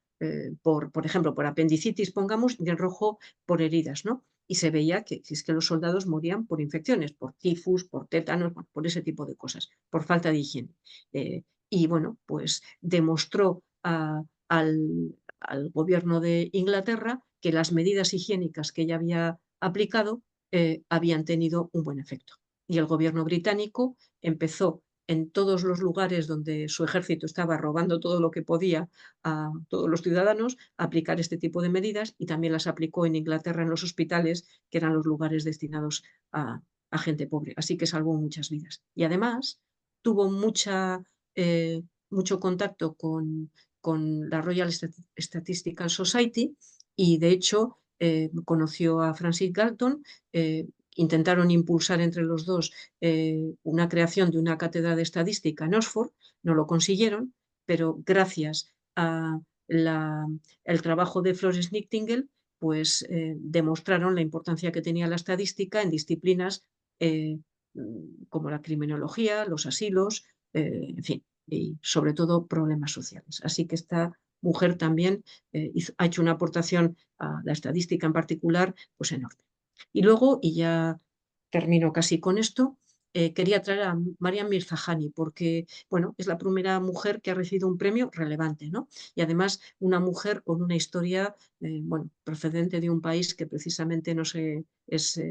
por ejemplo, por apendicitis, pongamos, y en rojo por heridas, ¿no? Y se veía que es que los soldados morían por infecciones, por tifus, por tétanos, por ese tipo de cosas, por falta de higiene. Y bueno, pues demostró al gobierno de Inglaterra que las medidas higiénicas que ella había aplicado habían tenido un buen efecto. Y el gobierno británico empezó, en todos los lugares donde su ejército estaba robando todo lo que podía a todos los ciudadanos, a aplicar este tipo de medidas, y también las aplicó en Inglaterra en los hospitales, que eran los lugares destinados a gente pobre. Así que salvó muchas vidas. Y además tuvo mucho contacto con la Royal Statistical Society, y de hecho conoció a Francis Galton. Intentaron impulsar entre los dos una creación de una cátedra de estadística en Oxford. No lo consiguieron, pero gracias a el trabajo de Florence Nightingale, pues demostraron la importancia que tenía la estadística en disciplinas como la criminología, los asilos, en fin, y sobre todo problemas sociales. Así que esta mujer también ha hecho una aportación a la estadística en particular, pues enorme. Y luego, y ya termino casi con esto, quería traer a Mariam Mirzakhani porque, bueno, es la primera mujer que ha recibido un premio relevante, ¿no? Y además una mujer con una historia, bueno, procedente de un país que precisamente no es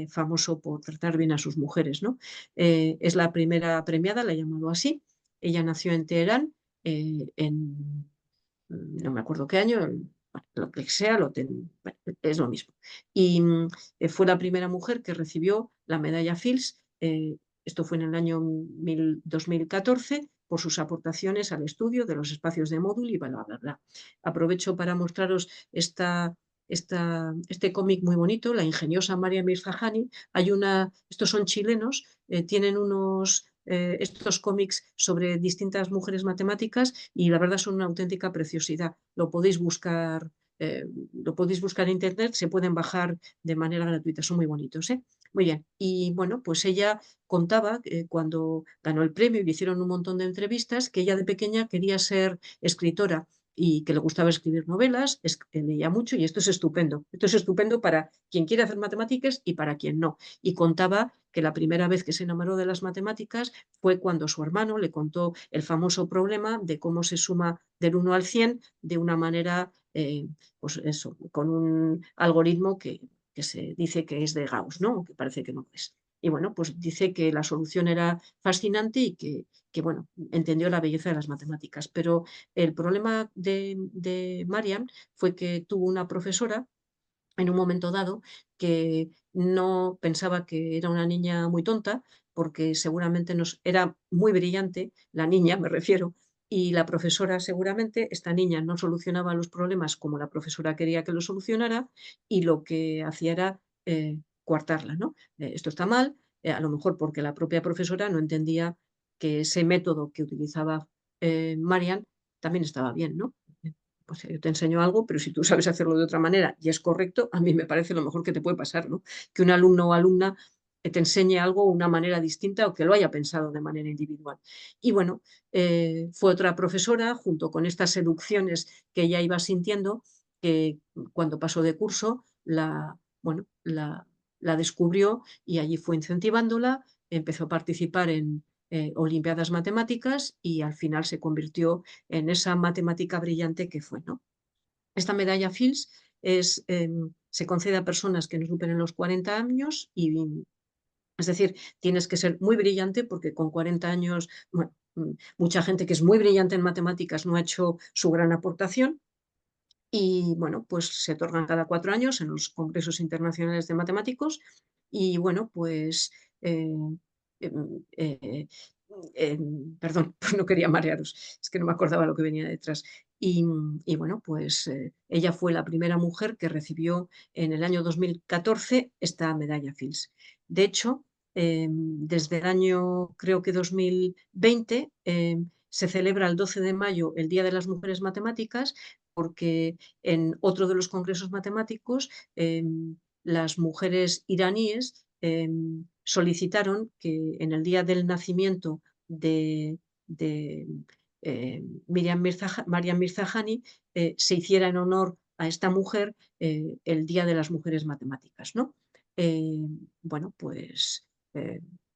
famoso por tratar bien a sus mujeres, ¿no? Es la primera premiada, la he llamado así. Ella nació en Teherán no me acuerdo qué año, lo que sea, es lo mismo. Y fue la primera mujer que recibió la medalla Fields. Esto fue en el año 2014, por sus aportaciones al estudio de los espacios de módulo y bla, bla, bla. Aprovecho para mostraros este cómic muy bonito, La ingeniosa Mariam Mirzakhani. Estos son chilenos, tienen unos estos cómics sobre distintas mujeres matemáticas y la verdad son una auténtica preciosidad. Lo podéis buscar en internet, se pueden bajar de manera gratuita, son muy bonitos, ¿eh? Muy bien, y bueno, pues ella contaba cuando ganó el premio y le hicieron un montón de entrevistas que ella de pequeña quería ser escritora y que le gustaba escribir novelas, leía mucho y esto es estupendo. Esto es estupendo para quien quiere hacer matemáticas y para quien no. Y contaba que la primera vez que se enamoró de las matemáticas fue cuando su hermano le contó el famoso problema de cómo se suma del 1 al 100 de una manera, pues eso, con un algoritmo que se dice que es de Gauss, ¿no? Aunque parece que no es. Y bueno, pues dice que la solución era fascinante y que bueno, entendió la belleza de las matemáticas. Pero el problema de Marian fue que tuvo una profesora en un momento dado que no pensaba que era una niña muy tonta, porque seguramente era muy brillante, la niña me refiero, y la profesora seguramente, esta niña no solucionaba los problemas como la profesora quería que lo solucionara y lo que hacía era coartarla, ¿no? Esto está mal, a lo mejor porque la propia profesora no entendía que ese método que utilizaba Marian también estaba bien, ¿no? Pues yo te enseño algo, pero si tú sabes hacerlo de otra manera y es correcto, a mí me parece lo mejor que te puede pasar, ¿no? Que un alumno o alumna te enseñe algo de una manera distinta o que lo haya pensado de manera individual. Y bueno, fue otra profesora, junto con estas seducciones que ella iba sintiendo, que cuando pasó de curso bueno, la descubrió y allí fue incentivándola, empezó a participar en olimpiadas matemáticas y al final se convirtió en esa matemática brillante que fue, ¿no? Esta medalla Fields se concede a personas que no superen los 40 años y, es decir, tienes que ser muy brillante porque con 40 años, bueno, mucha gente que es muy brillante en matemáticas no ha hecho su gran aportación. Y bueno, pues se otorgan cada 4 años en los congresos internacionales de matemáticos y bueno, pues eh, em, eh, perdón, pues no quería marearos, es que no me acordaba lo que venía detrás. Y bueno, pues ella fue la primera mujer que recibió en el año 2014 esta medalla Fields. De hecho, desde el año, creo que 2020, se celebra el 12 de mayo el Día de las Mujeres Matemáticas porque en otro de los congresos matemáticos las mujeres iraníes solicitaron que en el día del nacimiento de Mariam Mirzakhani se hiciera en honor a esta mujer el Día de las Mujeres Matemáticas, ¿no? Bueno, pues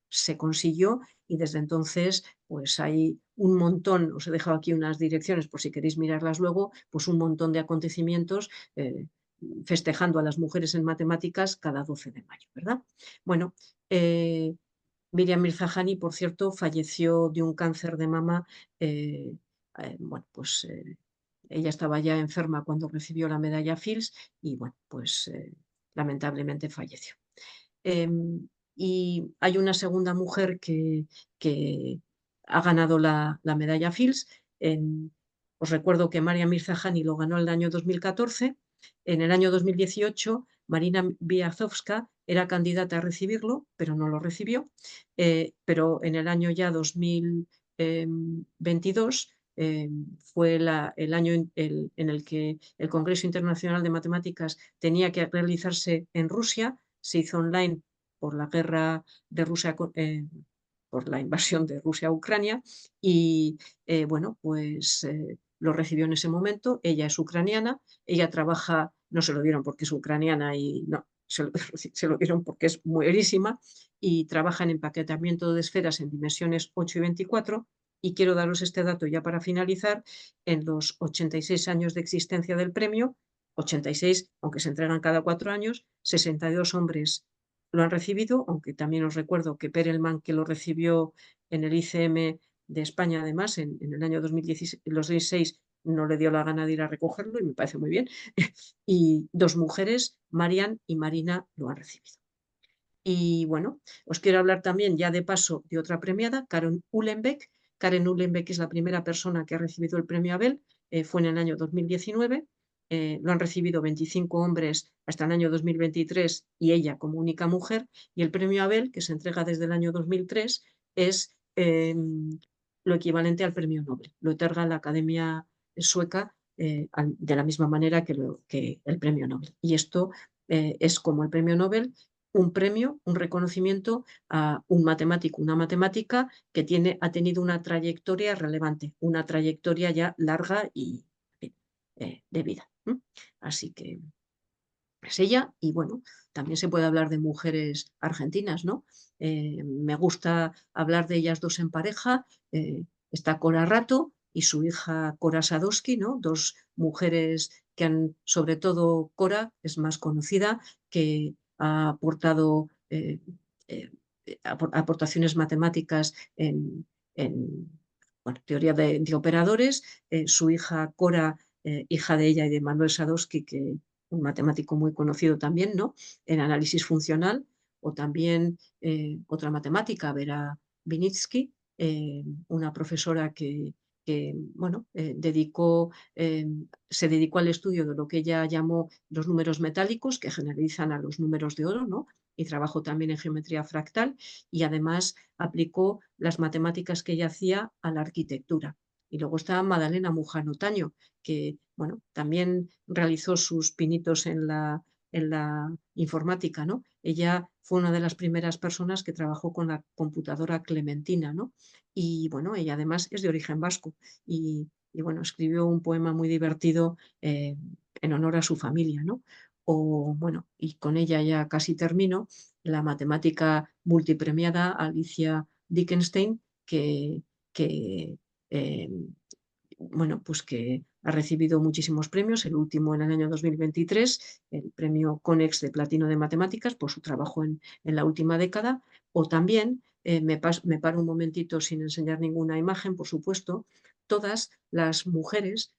se consiguió y desde entonces pues hay un montón, os he dejado aquí unas direcciones por si queréis mirarlas luego, pues un montón de acontecimientos festejando a las mujeres en matemáticas cada 12 de mayo, ¿verdad? Bueno, Miriam Mirzakhani, por cierto, falleció de un cáncer de mama. Bueno, pues ella estaba ya enferma cuando recibió la medalla Fields y bueno, pues lamentablemente falleció. Y hay una segunda mujer que ha ganado la medalla Fields. Os recuerdo que Mariam Mirzakhani lo ganó el año 2014. En el año 2018, Marina Biazovska era candidata a recibirlo, pero no lo recibió. Pero en el año ya 2022 fue el año en el que el Congreso Internacional de Matemáticas tenía que realizarse en Rusia. Se hizo online por la guerra de Rusia, por la invasión de Rusia a Ucrania y bueno, pues lo recibió en ese momento. Ella es ucraniana, ella trabaja, no se lo dieron porque es ucraniana y no, se lo dieron porque es buenísima y trabaja en empaquetamiento de esferas en dimensiones 8 y 24 y quiero daros este dato ya para finalizar. En los 86 años de existencia del premio, 86, aunque se entregan cada 4 años, 62 hombres lo han recibido, aunque también os recuerdo que Perelman, que lo recibió en el ICM de España, además, en el año 2016, no le dio la gana de ir a recogerlo y me parece muy bien. Y 2 mujeres, Marian y Marina, lo han recibido. Y bueno, os quiero hablar también ya de paso de otra premiada, Karen Uhlenbeck. Karen Uhlenbeck es la primera persona que ha recibido el premio Abel, fue en el año 2019. Lo han recibido 25 hombres hasta el año 2023 y ella como única mujer. Y el premio Abel, que se entrega desde el año 2003, es lo equivalente al premio Nobel. Lo otorga la Academia Sueca de la misma manera que el premio Nobel. Y esto es como el premio Nobel, un premio, un reconocimiento a un matemático, una matemática que ha tenido una trayectoria relevante, una trayectoria ya larga y de vida. Así que es ella. Y bueno, también se puede hablar de mujeres argentinas, ¿no? Me gusta hablar de ellas dos en pareja. Está Cora Rato y su hija Cora Sadowski, ¿no? Dos mujeres que sobre todo Cora es más conocida, que ha aportado aportaciones matemáticas en bueno, teoría de operadores. Su hija Cora, hija de ella y de Manuel Sadowski, que un matemático muy conocido también, ¿no? En análisis funcional, o también otra matemática, Vera Vinitsky, una profesora que bueno, se dedicó al estudio de lo que ella llamó los números metálicos, que generalizan a los números de oro, ¿no? Y trabajó también en geometría fractal, y además aplicó las matemáticas que ella hacía a la arquitectura. Y luego está Madalena Mujano Taño, que bueno, también realizó sus pinitos en la informática, ¿no? Ella fue una de las primeras personas que trabajó con la computadora Clementina, ¿no? Y bueno, ella además es de origen vasco y bueno, escribió un poema muy divertido en honor a su familia, ¿no? O bueno, y con ella ya casi termino, la matemática multipremiada Alicia Dickenstein, que bueno, pues que ha recibido muchísimos premios, el último en el año 2023, el premio CONEX de Platino de Matemáticas por su trabajo en la última década. O también, me paro un momentito sin enseñar ninguna imagen, por supuesto, todas las mujeres,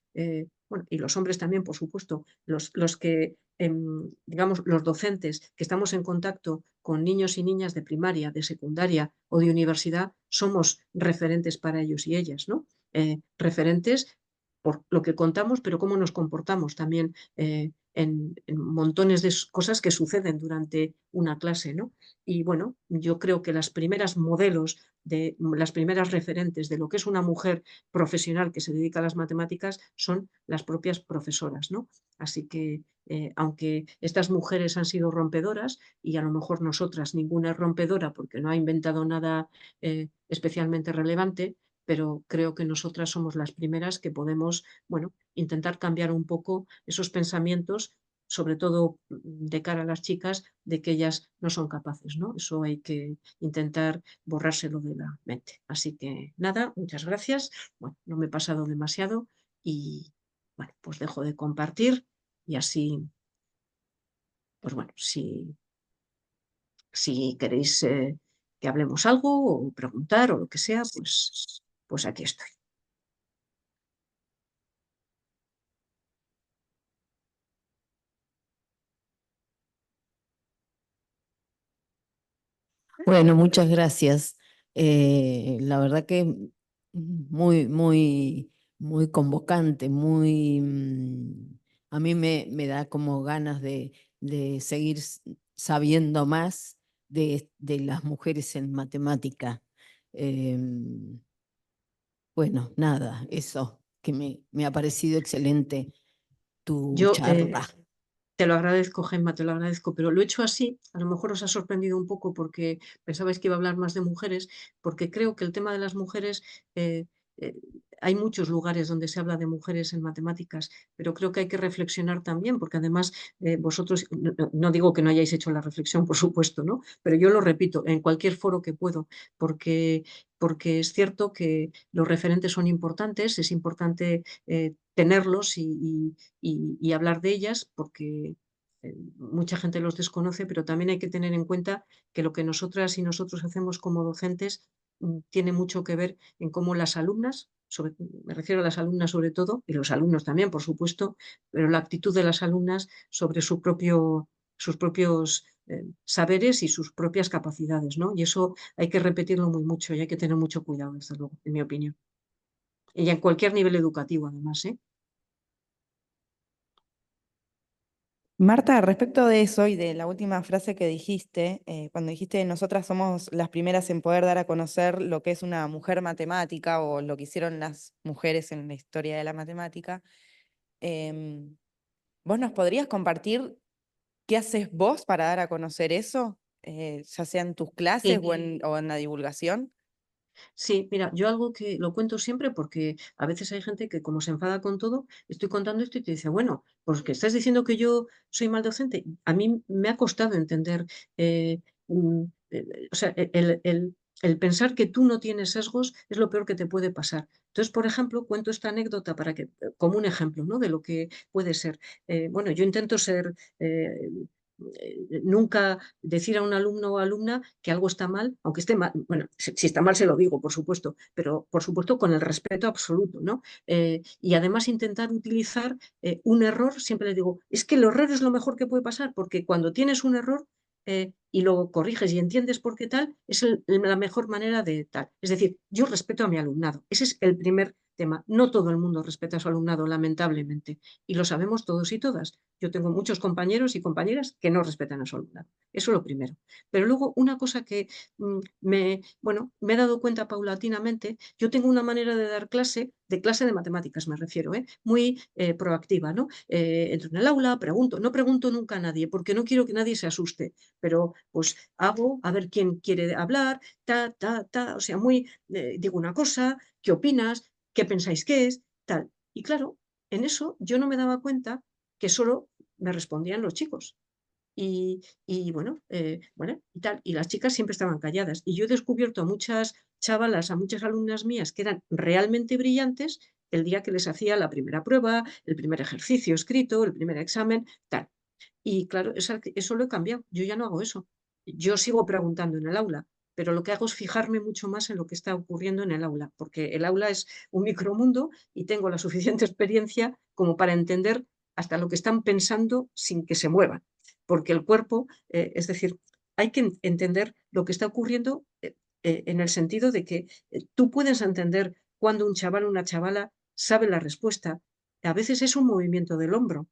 bueno, y los hombres también, por supuesto, los que, digamos, los docentes que estamos en contacto con niños y niñas de primaria, de secundaria o de universidad, somos referentes para ellos y ellas, ¿no? Referentes por lo que contamos, pero cómo nos comportamos también en montones de cosas que suceden durante una clase, ¿no? Y bueno, yo creo que las primeras modelos, las primeras referentes de lo que es una mujer profesional que se dedica a las matemáticas son las propias profesoras, ¿no? Así que, aunque estas mujeres han sido rompedoras, y a lo mejor nosotras ninguna es rompedora porque no ha inventado nada especialmente relevante, pero creo que nosotras somos las primeras que podemos, bueno, intentar cambiar un poco esos pensamientos, sobre todo de cara a las chicas, de que ellas no son capaces, ¿no? Eso hay que intentar borrárselo de la mente. Así que nada, muchas gracias. Bueno, no me he pasado demasiado y bueno, pues dejo de compartir y así, pues bueno, si queréis que hablemos algo o preguntar o lo que sea, pues aquí estoy. Bueno, muchas gracias. La verdad que muy convocante, a mí me da como ganas de seguir sabiendo más de las mujeres en matemática. Bueno, nada, eso, que me ha parecido excelente tu Yo charla. te lo agradezco, Gemma, te lo agradezco, pero lo he hecho así. A lo mejor os ha sorprendido un poco porque pensabais que iba a hablar más de mujeres, porque creo que el tema de las mujeres, eh, eh, hay muchos lugares donde se habla de mujeres en matemáticas, pero creo que hay que reflexionar también, porque además vosotros, no digo que no hayáis hecho la reflexión, por supuesto, ¿no? Pero yo lo repito en cualquier foro que puedo, porque es cierto que los referentes son importantes, es importante tenerlos y hablar de ellas, porque mucha gente los desconoce, pero también hay que tener en cuenta que lo que nosotras y nosotros hacemos como docentes tiene mucho que ver en cómo las alumnas, me refiero a las alumnas sobre todo, y los alumnos también, por supuesto, pero la actitud de las alumnas sobre sus propios saberes y sus propias capacidades, ¿no? Y eso hay que repetirlo muy mucho y hay que tener mucho cuidado, desde luego, en mi opinión. Y en cualquier nivel educativo, además, ¿eh? Marta, respecto de eso y de la última frase que dijiste, cuando dijiste nosotras somos las primeras en poder dar a conocer lo que es una mujer matemática o lo que hicieron las mujeres en la historia de la matemática, em, ¿vos nos podrías compartir qué haces vos para dar a conocer eso? Ya sea en tus clases Sí. o en la divulgación. Sí, mira, yo algo que lo cuento siempre porque a veces hay gente que como se enfada con todo, estoy contando esto y te dice, bueno, pues que estás diciendo que yo soy mal docente. A mí me ha costado entender, eh, o sea, el pensar que tú no tienes sesgos es lo peor que te puede pasar. Entonces, por ejemplo, cuento esta anécdota para que, como un ejemplo, ¿no? De lo que puede ser. Bueno, yo intento ser nunca decir a un alumno o alumna que algo está mal, aunque esté mal, bueno, si está mal se lo digo, por supuesto, pero por supuesto con el respeto absoluto, ¿no? Y además intentar utilizar un error, siempre les digo, es que el error es lo mejor que puede pasar, porque cuando tienes un error y lo corriges y entiendes por qué tal, es la mejor manera de tal. Es decir, yo respeto a mi alumnado, ese es el primer tema. No todo el mundo respeta a su alumnado, lamentablemente, y lo sabemos todos y todas. Yo tengo muchos compañeros y compañeras que no respetan a su alumnado. Eso es lo primero. Pero luego una cosa que bueno, me he dado cuenta paulatinamente, yo tengo una manera de dar clase de matemáticas me refiero, muy proactiva, ¿no? Entro en el aula, pregunto, no pregunto nunca a nadie porque no quiero que nadie se asuste, pero pues hago a ver quién quiere hablar, o sea, digo una cosa, ¿qué opinas? ¿Qué pensáis que es? Tal. Y claro, en eso yo no me daba cuenta que solo me respondían los chicos. Bueno, y tal. Y las chicas siempre estaban calladas. Y yo he descubierto a muchas chavalas, a muchas alumnas mías que eran realmente brillantes el día que les hacía la primera prueba, el primer ejercicio escrito, el primer examen, tal. Y claro, eso lo he cambiado. Yo ya no hago eso. Yo sigo preguntando en el aula, pero lo que hago es fijarme mucho más en lo que está ocurriendo en el aula, porque el aula es un micromundo y tengo la suficiente experiencia como para entender hasta lo que están pensando sin que se muevan. Porque el cuerpo, es decir, hay que entender lo que está ocurriendo en el sentido de que tú puedes entender cuando un chaval o una chavala sabe la respuesta. A veces es un movimiento del hombro.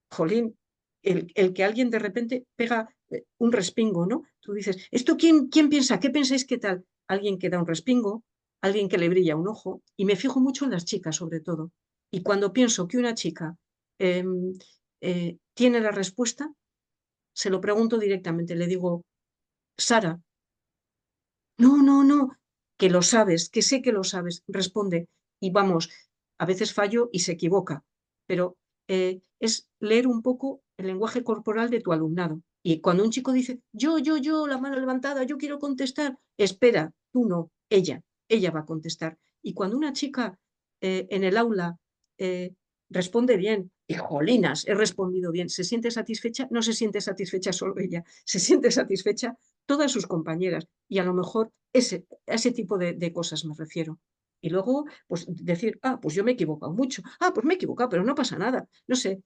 Jolín, el que alguien de repente pega un respingo, ¿no? Tú dices, ¿esto quién piensa? ¿Qué pensáis que tal? Alguien que da un respingo, alguien que le brilla un ojo, y me fijo mucho en las chicas sobre todo. Y cuando pienso que una chica eh, tiene la respuesta, se lo pregunto directamente, le digo, Sara, no, que lo sabes, que sé que lo sabes, responde. Y vamos, a veces fallo y se equivoca, pero es leer un poco el lenguaje corporal de tu alumnado. Y cuando un chico dice, yo, la mano levantada, yo quiero contestar, espera, tú no, ella va a contestar. Y cuando una chica en el aula eh, responde bien, y jolinas, he respondido bien, se siente satisfecha, no se siente satisfecha solo ella, se siente satisfecha todas sus compañeras. Y a lo mejor a ese tipo de cosas me refiero. Y luego, pues decir, pues yo me he equivocado mucho. Pues me he equivocado, pero no pasa nada. No sé,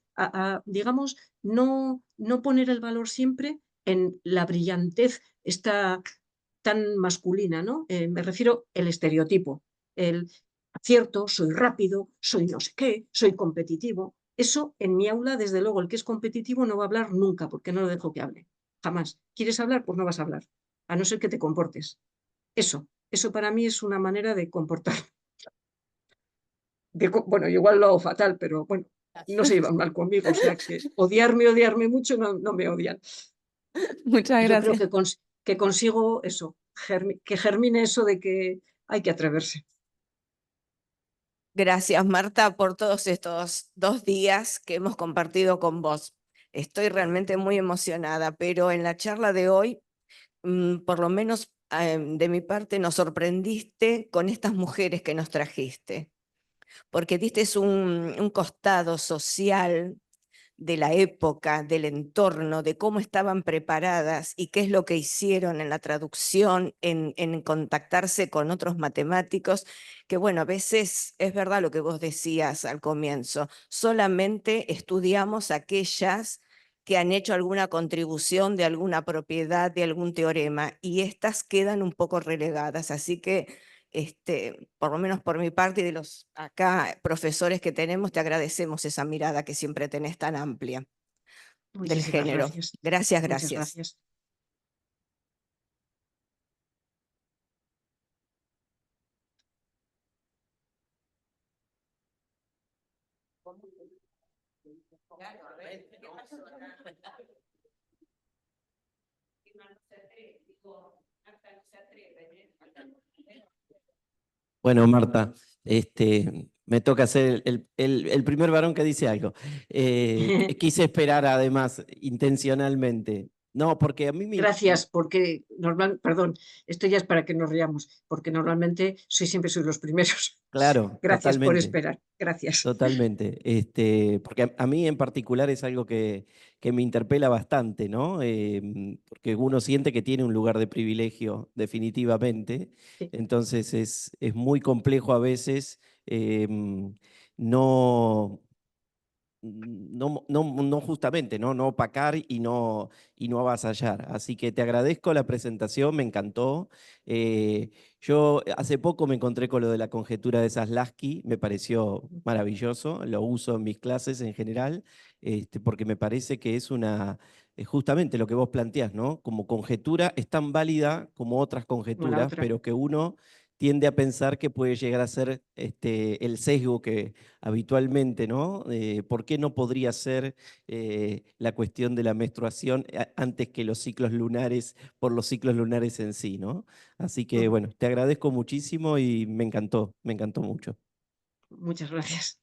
digamos, no poner el valor siempre en la brillantez esta tan masculina, ¿no? Me refiero el estereotipo, el acierto, soy rápido, soy no sé qué, soy competitivo. Eso en mi aula, desde luego, el que es competitivo no va a hablar nunca, porque no lo dejo que hable. Jamás. ¿Quieres hablar? Pues no vas a hablar, a no ser que te comportes. Eso para mí es una manera de comportar. Bueno, igual lo hago fatal, pero bueno, no se llevan mal conmigo, o sea que odiarme mucho no me odian. Muchas Yo creo gracias. que consigo eso, que germine eso de que hay que atreverse. Gracias, Marta, por todos estos 2 días que hemos compartido con vos. Estoy realmente muy emocionada, pero en la charla de hoy, por lo menos de mi parte, nos sorprendiste con estas mujeres que nos trajiste, porque diste un costado social de la época, del entorno, de cómo estaban preparadas y qué es lo que hicieron en la traducción, en contactarse con otros matemáticos, que bueno, a veces es verdad lo que vos decías al comienzo, solamente estudiamos aquellas que han hecho alguna contribución de alguna propiedad, de algún teorema, y estas quedan un poco relegadas, así que por lo menos por mi parte y de los acá profesores que tenemos, te agradecemos esa mirada que siempre tenés tan amplia. del Muchísimas género. gracias. Gracias, Muchas gracias. gracias. Bueno, Marta, me toca ser el primer varón que dice algo. Quise esperar además intencionalmente. No, porque a mí me... Gracias, porque perdón, esto ya es para que nos riamos, porque normalmente siempre soy los primeros. Claro, Gracias por totalmente. esperar. Gracias. Totalmente, porque a mí en particular es algo que me interpela bastante, ¿no? Porque uno siente que tiene un lugar de privilegio definitivamente, Sí. entonces es muy complejo a veces no, no justamente, no opacar y no avasallar. Así que te agradezco la presentación, me encantó. Yo hace poco me encontré con lo de la conjetura de Zaslavsky, me pareció maravilloso, lo uso en mis clases en general, porque me parece que es justamente lo que vos planteás, ¿no? Como conjetura es tan válida como otras Como la conjeturas, otra. pero que uno tiende a pensar que puede llegar a ser el sesgo que habitualmente, ¿no? ¿Por qué no podría ser la cuestión de la menstruación antes que los ciclos lunares, por los ciclos lunares en sí, ¿no? Así que, bueno, te agradezco muchísimo y me encantó mucho. Muchas gracias.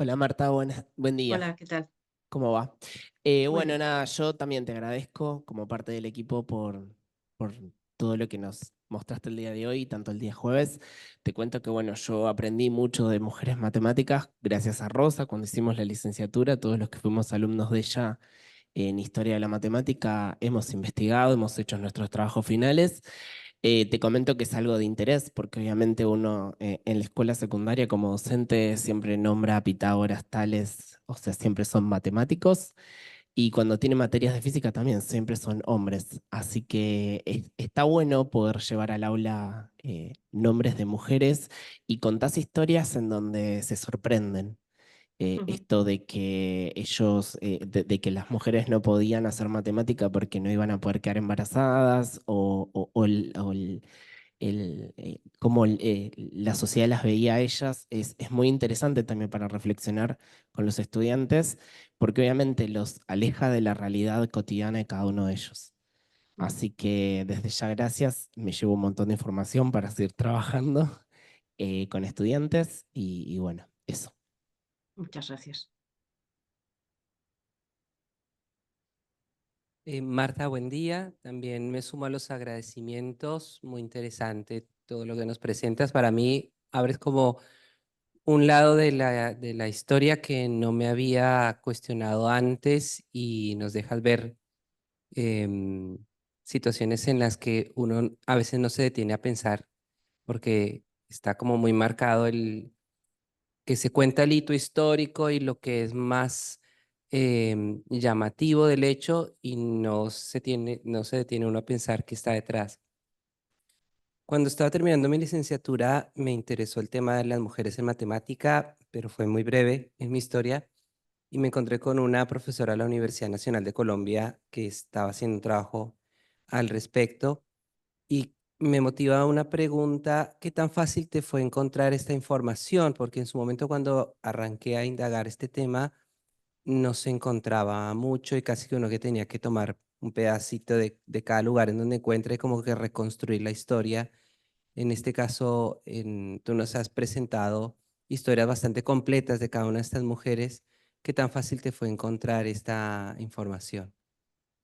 Hola Marta, buen día. Hola, ¿qué tal? ¿Cómo va? Muy Bueno, bien. nada, yo también te agradezco como parte del equipo por todo lo que nos mostraste el día de hoy, tanto el día jueves. Te cuento que, bueno, yo aprendí mucho de mujeres matemáticas gracias a Rosa cuando hicimos la licenciatura. Todos los que fuimos alumnos de ella en Historia de la Matemática hemos investigado, hemos hecho nuestros trabajos finales. Te comento que es algo de interés, porque obviamente uno en la escuela secundaria como docente siempre nombra a Pitágoras, Tales, o sea, siempre son matemáticos, y cuando tiene materias de física también siempre son hombres. Así que está bueno poder llevar al aula nombres de mujeres y contás historias en donde se sorprenden. Esto de que ellos, de que las mujeres no podían hacer matemática porque no iban a poder quedar embarazadas, cómo la sociedad las veía a ellas, es muy interesante también para reflexionar con los estudiantes, porque obviamente los aleja de la realidad cotidiana de cada uno de ellos. Así que desde ya gracias, me llevo un montón de información para seguir trabajando con estudiantes y bueno, eso. Muchas gracias. Marta, buen día. También me sumo a los agradecimientos. Muy interesante todo lo que nos presentas. Para mí, abres como un lado de la historia que no me había cuestionado antes y nos dejas ver em, situaciones en las que uno a veces no se detiene a pensar porque está como muy marcado el que se cuenta el hito histórico y lo que es más llamativo del hecho y no se detiene uno a pensar qué está detrás. Cuando estaba terminando mi licenciatura me interesó el tema de las mujeres en matemática, pero fue muy breve en mi historia y me encontré con una profesora de la Universidad Nacional de Colombia que estaba haciendo un trabajo al respecto y me motiva una pregunta: ¿qué tan fácil te fue encontrar esta información? Porque en su momento cuando arranqué a indagar este tema, no se encontraba mucho y casi que uno que tenía que tomar un pedacito de cada lugar en donde encuentre, como que reconstruir la historia. En este caso, tú nos has presentado historias bastante completas de cada una de estas mujeres. ¿Qué tan fácil te fue encontrar esta información?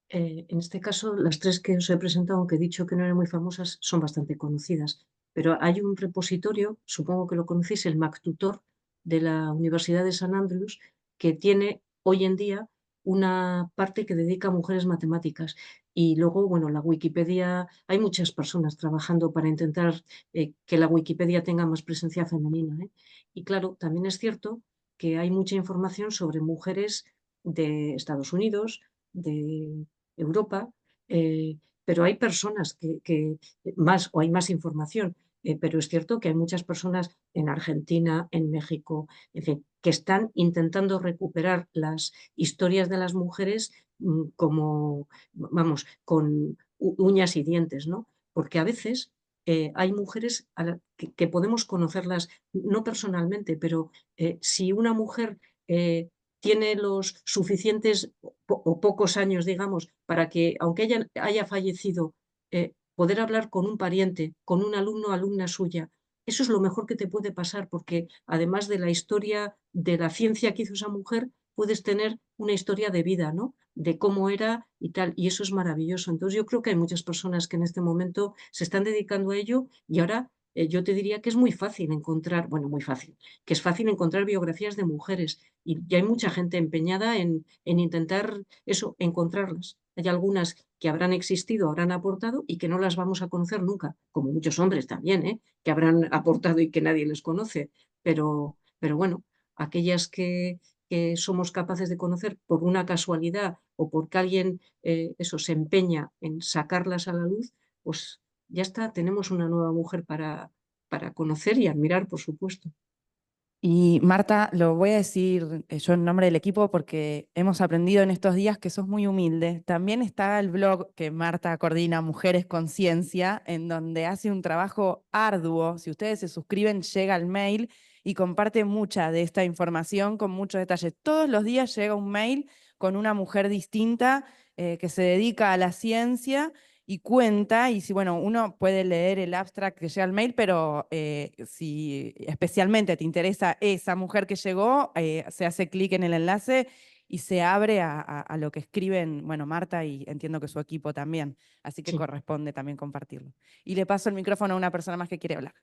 En este caso, las tres que os he presentado, aunque he dicho que no eran muy famosas, son bastante conocidas. Pero hay un repositorio, supongo que lo conocéis, el MacTutor de la Universidad de San Andrews, que tiene hoy en día una parte que dedica a mujeres matemáticas. Y luego, bueno, la Wikipedia, hay muchas personas trabajando para intentar que la Wikipedia tenga más presencia femenina, ¿eh? Y claro, también es cierto que hay mucha información sobre mujeres de Estados Unidos, de Europa, pero hay personas que más, o hay más información. Pero es cierto que hay muchas personas en Argentina, en México, en fin, que están intentando recuperar las historias de las mujeres como, vamos, con uñas y dientes, ¿no? Porque a veces hay mujeres que podemos conocerlas, no personalmente, pero si una mujer tiene los suficientes o pocos años, digamos, para que, aunque ella haya fallecido, poder hablar con un pariente, con un alumno o alumna suya, eso es lo mejor que te puede pasar, porque además de la historia de la ciencia que hizo esa mujer, puedes tener una historia de vida, ¿no? De cómo era y tal, y eso es maravilloso. Entonces yo creo que hay muchas personas que en este momento se están dedicando a ello y ahora yo te diría que es muy fácil encontrar, bueno, muy fácil, que es fácil encontrar biografías de mujeres y hay mucha gente empeñada en intentar eso, encontrarlas. Hay algunas que habrán existido, habrán aportado y que no las vamos a conocer nunca, como muchos hombres también, que habrán aportado y que nadie les conoce. Pero bueno, aquellas que somos capaces de conocer por una casualidad o porque alguien eso se empeña en sacarlas a la luz, pues ya está, tenemos una nueva mujer para conocer y admirar, por supuesto. Y Marta, lo voy a decir yo en nombre del equipo porque hemos aprendido en estos días que sos muy humilde. También está el blog que Marta coordina, Mujeres con Ciencia, en donde hace un trabajo arduo. Si ustedes se suscriben, llega al mail y comparte mucha de esta información con muchos detalles. Todos los días llega un mail con una mujer distinta que se dedica a la ciencia y cuenta, y si, bueno, uno puede leer el abstract que llega al mail, pero si especialmente te interesa esa mujer que llegó, se hace clic en el enlace y se abre a lo que escriben, bueno, Marta y entiendo que su equipo también, así que Sí. corresponde también compartirlo. Y le paso el micrófono a una persona más que quiere hablar.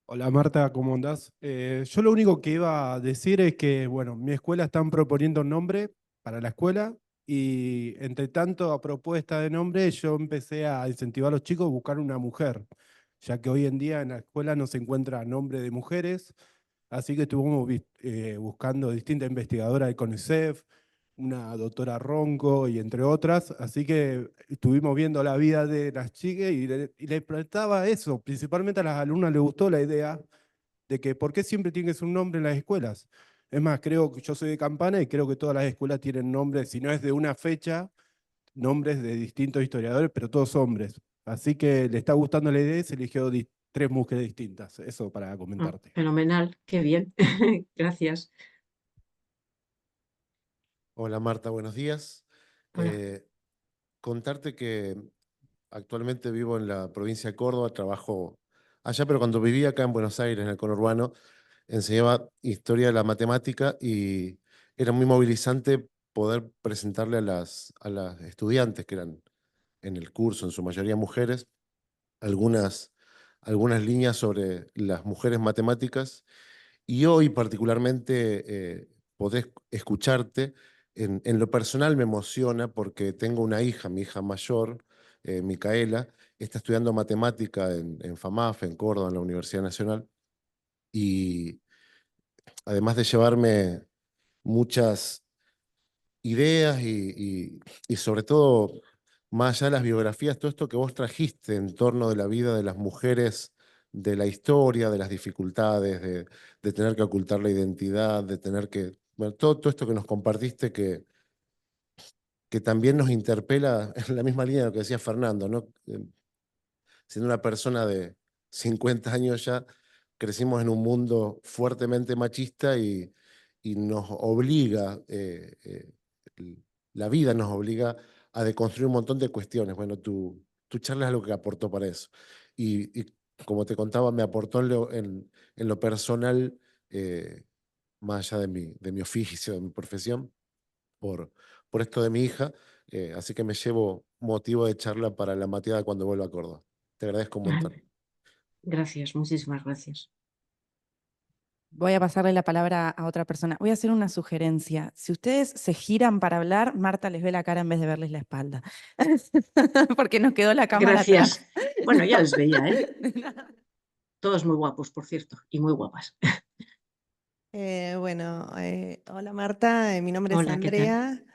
Hola Marta, ¿cómo andás? Yo lo único que iba a decir es que, bueno, mi escuela están proponiendo un nombre para la escuela y entre tanto a propuesta de nombre yo empecé a incentivar a los chicos a buscar una mujer, ya que hoy en día en la escuela no se encuentra nombre de mujeres, así que estuvimos buscando distintas investigadoras de CONICET, una doctora Ronco y entre otras, así que estuvimos viendo la vida de las chicas y le preguntaba eso, principalmente a las alumnas les gustó la idea de que por qué siempre tiene que ser un nombre en las escuelas. Es más, creo que yo soy de Campana y creo que todas las escuelas tienen nombres, si no es de una fecha, nombres de distintos historiadores, pero todos hombres. Así que le está gustando la idea y se eligió 3 mujeres distintas. Eso para comentarte. Fenomenal, qué bien. Gracias. Hola Marta, buenos días. Hola. Contarte que actualmente vivo en la provincia de Córdoba, trabajo allá, pero cuando vivía acá en Buenos Aires, en el conurbano, enseñaba historia de la matemática y era muy movilizante poder presentarle a las estudiantes que eran en el curso, en su mayoría mujeres, algunas líneas sobre las mujeres matemáticas. Y hoy particularmente poder escucharte, en lo personal me emociona porque tengo una hija, mi hija mayor, Micaela, está estudiando matemática en FAMAF, en Córdoba, en la Universidad Nacional, y además de llevarme muchas ideas y sobre todo, más allá de las biografías, todo esto que vos trajiste en torno de la vida de las mujeres, de la historia, de las dificultades, de tener que ocultar la identidad, de tener que, bueno, todo esto que nos compartiste que también nos interpela en la misma línea de lo que decía Fernando, ¿no? Siendo una persona de 50 años ya, crecimos en un mundo fuertemente machista y nos obliga, la vida nos obliga a deconstruir un montón de cuestiones. Bueno, tu charla es algo que aportó para eso. Y como te contaba, me aportó en lo personal, más allá de mi oficio, de mi profesión, por esto de mi hija. Así que me llevo motivo de charla para la mateada cuando vuelva a Córdoba. Te agradezco un montón. Gracias, muchísimas gracias. Voy a pasarle la palabra a otra persona. Voy a hacer una sugerencia. Si ustedes se giran para hablar, Marta les ve la cara en vez de verles la espalda. Porque nos quedó la cámara Gracias. atrás. Bueno, ya les veía, ¿eh? Todos muy guapos, por cierto, y muy guapas. Hola Marta, mi nombre es Hola, ¿qué tal? Andrea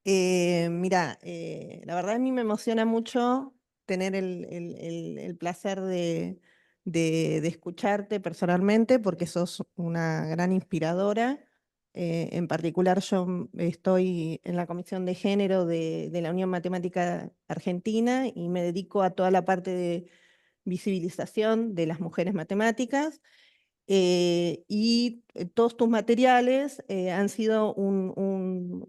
Mira, la verdad a mí me emociona mucho tener el placer de escucharte personalmente porque sos una gran inspiradora. En particular yo estoy en la Comisión de Género de la Unión Matemática Argentina y me dedico a toda la parte de visibilización de las mujeres matemáticas. Todos tus materiales han sido una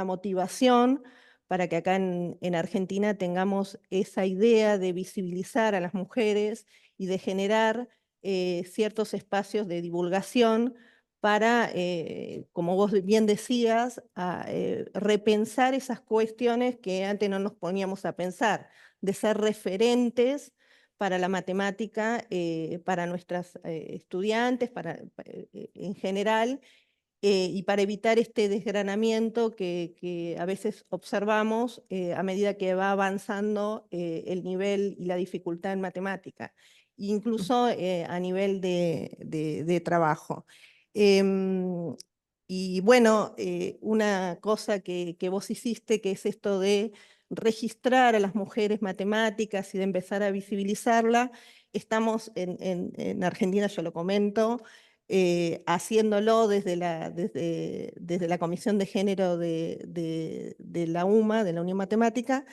motivación para que acá en Argentina tengamos esa idea de visibilizar a las mujeres y de generar ciertos espacios de divulgación para, como vos bien decías, repensar esas cuestiones que antes no nos poníamos a pensar, de ser referentes para la matemática, para nuestras estudiantes, en general, y para evitar este desgranamiento que a veces observamos a medida que va avanzando el nivel y la dificultad en matemática, incluso a nivel de trabajo. Em, y bueno, una cosa que vos hiciste, que es esto de registrar a las mujeres matemáticas y de empezar a visibilizarla, estamos en Argentina, yo lo comento, haciéndolo desde la Comisión de Género de la UMA, de la Unión Matemática,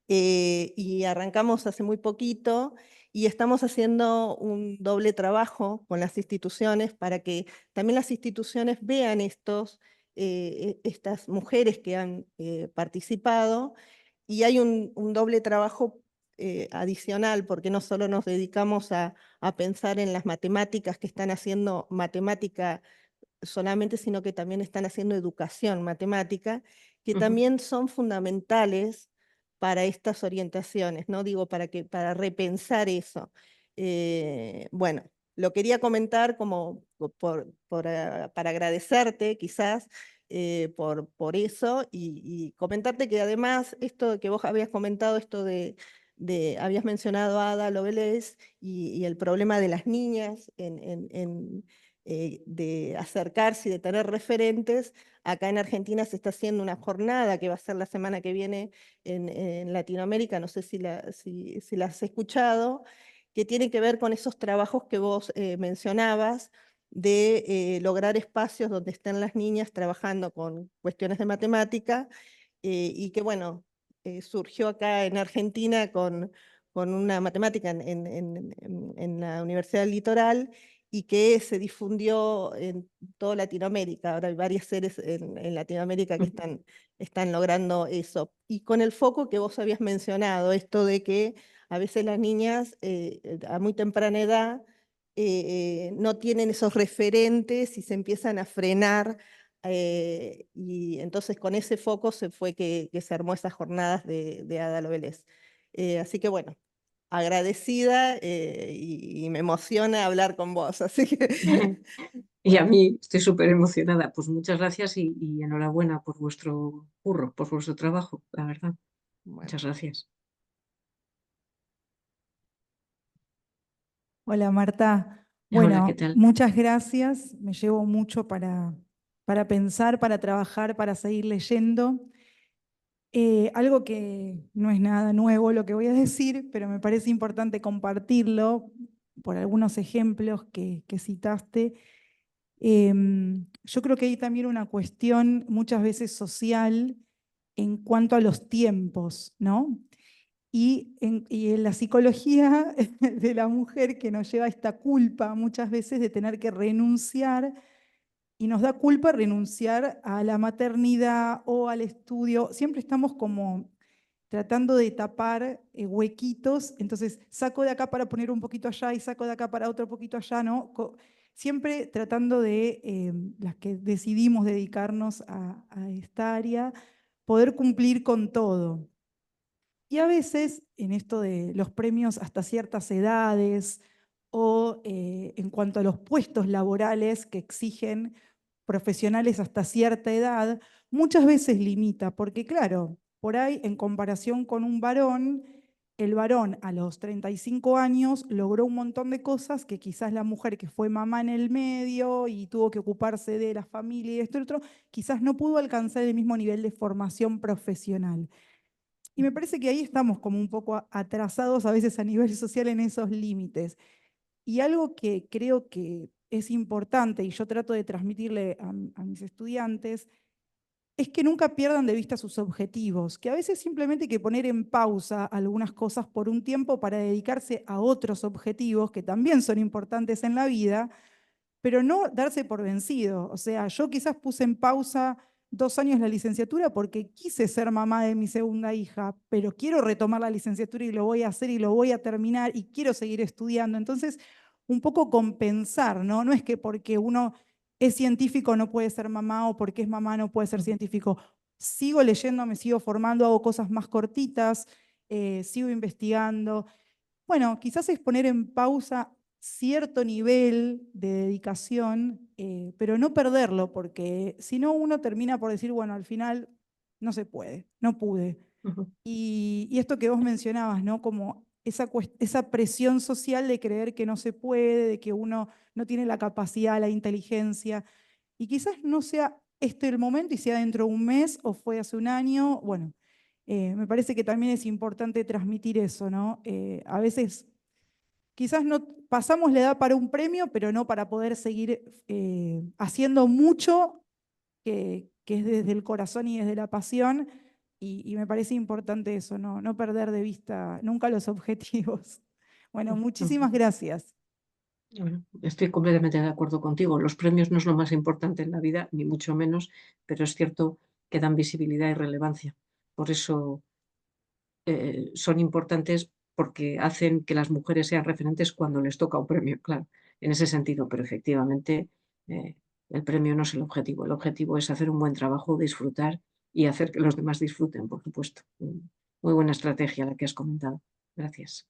y arrancamos hace muy poquito y estamos haciendo un doble trabajo con las instituciones para que también las instituciones vean estas mujeres que han participado, y hay un doble trabajo adicional, porque no solo nos dedicamos a pensar en las matemáticas que están haciendo matemática solamente, sino que también están haciendo educación matemática, que también son fundamentales para estas orientaciones, ¿no? Digo, para repensar eso. Bueno, lo quería comentar como para agradecerte quizás por eso y comentarte que además esto que vos habías comentado, esto habías mencionado a Ada Lovelace y el problema de las niñas de acercarse y de tener referentes. Acá en Argentina se está haciendo una jornada que va a ser la semana que viene en Latinoamérica, no sé si la has escuchado, que tiene que ver con esos trabajos que vos mencionabas, de lograr espacios donde estén las niñas trabajando con cuestiones de matemática, y que bueno, surgió acá en Argentina con una matemática en la Universidad del Litoral, y que se difundió en toda Latinoamérica. Ahora hay varias sedes en Latinoamérica que están logrando eso. Y con el foco que vos habías mencionado, esto de que a veces las niñas a muy temprana edad no tienen esos referentes y se empiezan a frenar. Y entonces con ese foco fue que se armó esas jornadas de Ada Lovelace. Así que bueno, agradecida y me emociona hablar con vos, así que... Y a mí estoy súper emocionada. Pues muchas gracias y enhorabuena por vuestro curro, por vuestro trabajo, la verdad. Bueno. Muchas gracias. Hola Marta. Hola, Bueno, ¿qué tal? muchas gracias. Me llevo mucho para pensar, para trabajar, para seguir leyendo. Algo que no es nada nuevo lo que voy a decir, pero me parece importante compartirlo por algunos ejemplos que citaste. Yo creo que hay también una cuestión muchas veces social en cuanto a los tiempos, ¿no? Y en la psicología de la mujer, que nos lleva a esta culpa muchas veces de tener que renunciar, y nos da culpa renunciar a la maternidad o al estudio. Siempre estamos como tratando de tapar huequitos, entonces saco de acá para poner un poquito allá y saco de acá para otro poquito allá, ¿no? Siempre tratando de, las que decidimos dedicarnos a esta área, poder cumplir con todo. Y a veces, en esto de los premios hasta ciertas edades o en cuanto a los puestos laborales que exigen profesionales hasta cierta edad, muchas veces limita, porque claro, por ahí en comparación con un varón, el varón a los 35 años logró un montón de cosas que quizás la mujer que fue mamá en el medio y tuvo que ocuparse de la familia y esto y otro, quizás no pudo alcanzar el mismo nivel de formación profesional. Y me parece que ahí estamos como un poco atrasados a veces a nivel social en esos límites. Y algo que creo que es importante, y yo trato de transmitirle a mis estudiantes, es que nunca pierdan de vista sus objetivos, que a veces simplemente hay que poner en pausa algunas cosas por un tiempo para dedicarse a otros objetivos que también son importantes en la vida, pero no darse por vencido. O sea, yo quizás puse en pausa 2 años la licenciatura porque quise ser mamá de mi segunda hija, pero quiero retomar la licenciatura y lo voy a hacer y lo voy a terminar y quiero seguir estudiando. Entonces, un poco compensar, ¿no? No es que porque uno es científico no puede ser mamá o porque es mamá no puede ser científico. Sigo leyendo, me sigo formando, hago cosas más cortitas, sigo investigando. Bueno, quizás es poner en pausa cierto nivel de dedicación, pero no perderlo, porque si no uno termina por decir, bueno, al final no se puede, no pude. Y esto que vos mencionabas, ¿no? Como esa presión social de creer que no se puede, de que uno no tiene la capacidad, la inteligencia, y quizás no sea este el momento y sea dentro de un mes o fue hace un año, bueno, me parece que también es importante transmitir eso, ¿no? A veces quizás no pasamos la edad para un premio, pero no para poder seguir haciendo mucho que es desde el corazón y desde la pasión, y me parece importante eso, no perder de vista nunca los objetivos. Bueno, muchísimas gracias. Bueno, estoy completamente de acuerdo contigo. Los premios no es lo más importante en la vida, ni mucho menos, pero es cierto que dan visibilidad y relevancia. Por eso son importantes, porque hacen que las mujeres sean referentes cuando les toca un premio, claro, en ese sentido. Pero efectivamente el premio no es el objetivo es hacer un buen trabajo, disfrutar y hacer que los demás disfruten, por supuesto. Muy buena estrategia la que has comentado. Gracias.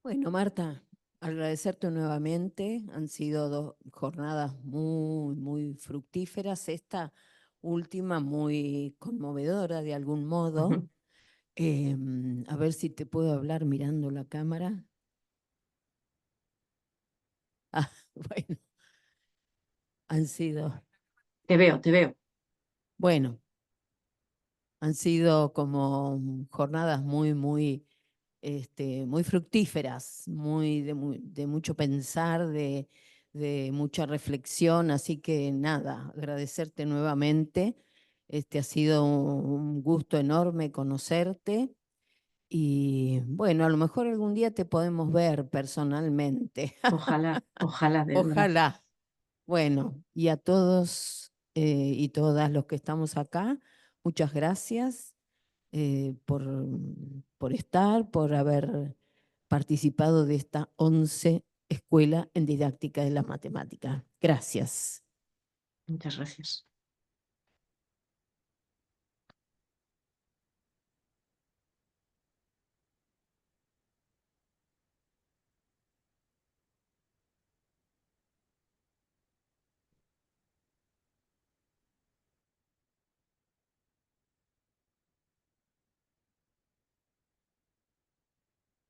Bueno, Marta, agradecerte nuevamente. Han sido 2 jornadas muy fructíferas. Esta última muy conmovedora de algún modo. A ver si te puedo hablar mirando la cámara. Ah, bueno, han sido, Te veo. bueno, han sido como jornadas muy fructíferas, de mucho pensar, de mucha reflexión, así que nada, agradecerte nuevamente. Ha sido un gusto enorme conocerte y bueno, a lo mejor algún día te podemos ver personalmente. Ojalá, de verdad. Ojalá. Bueno, y a todos y todas los que estamos acá, muchas gracias por estar, por haber participado de esta 11 Escuela en Didáctica de la Matemática. Gracias. Muchas gracias.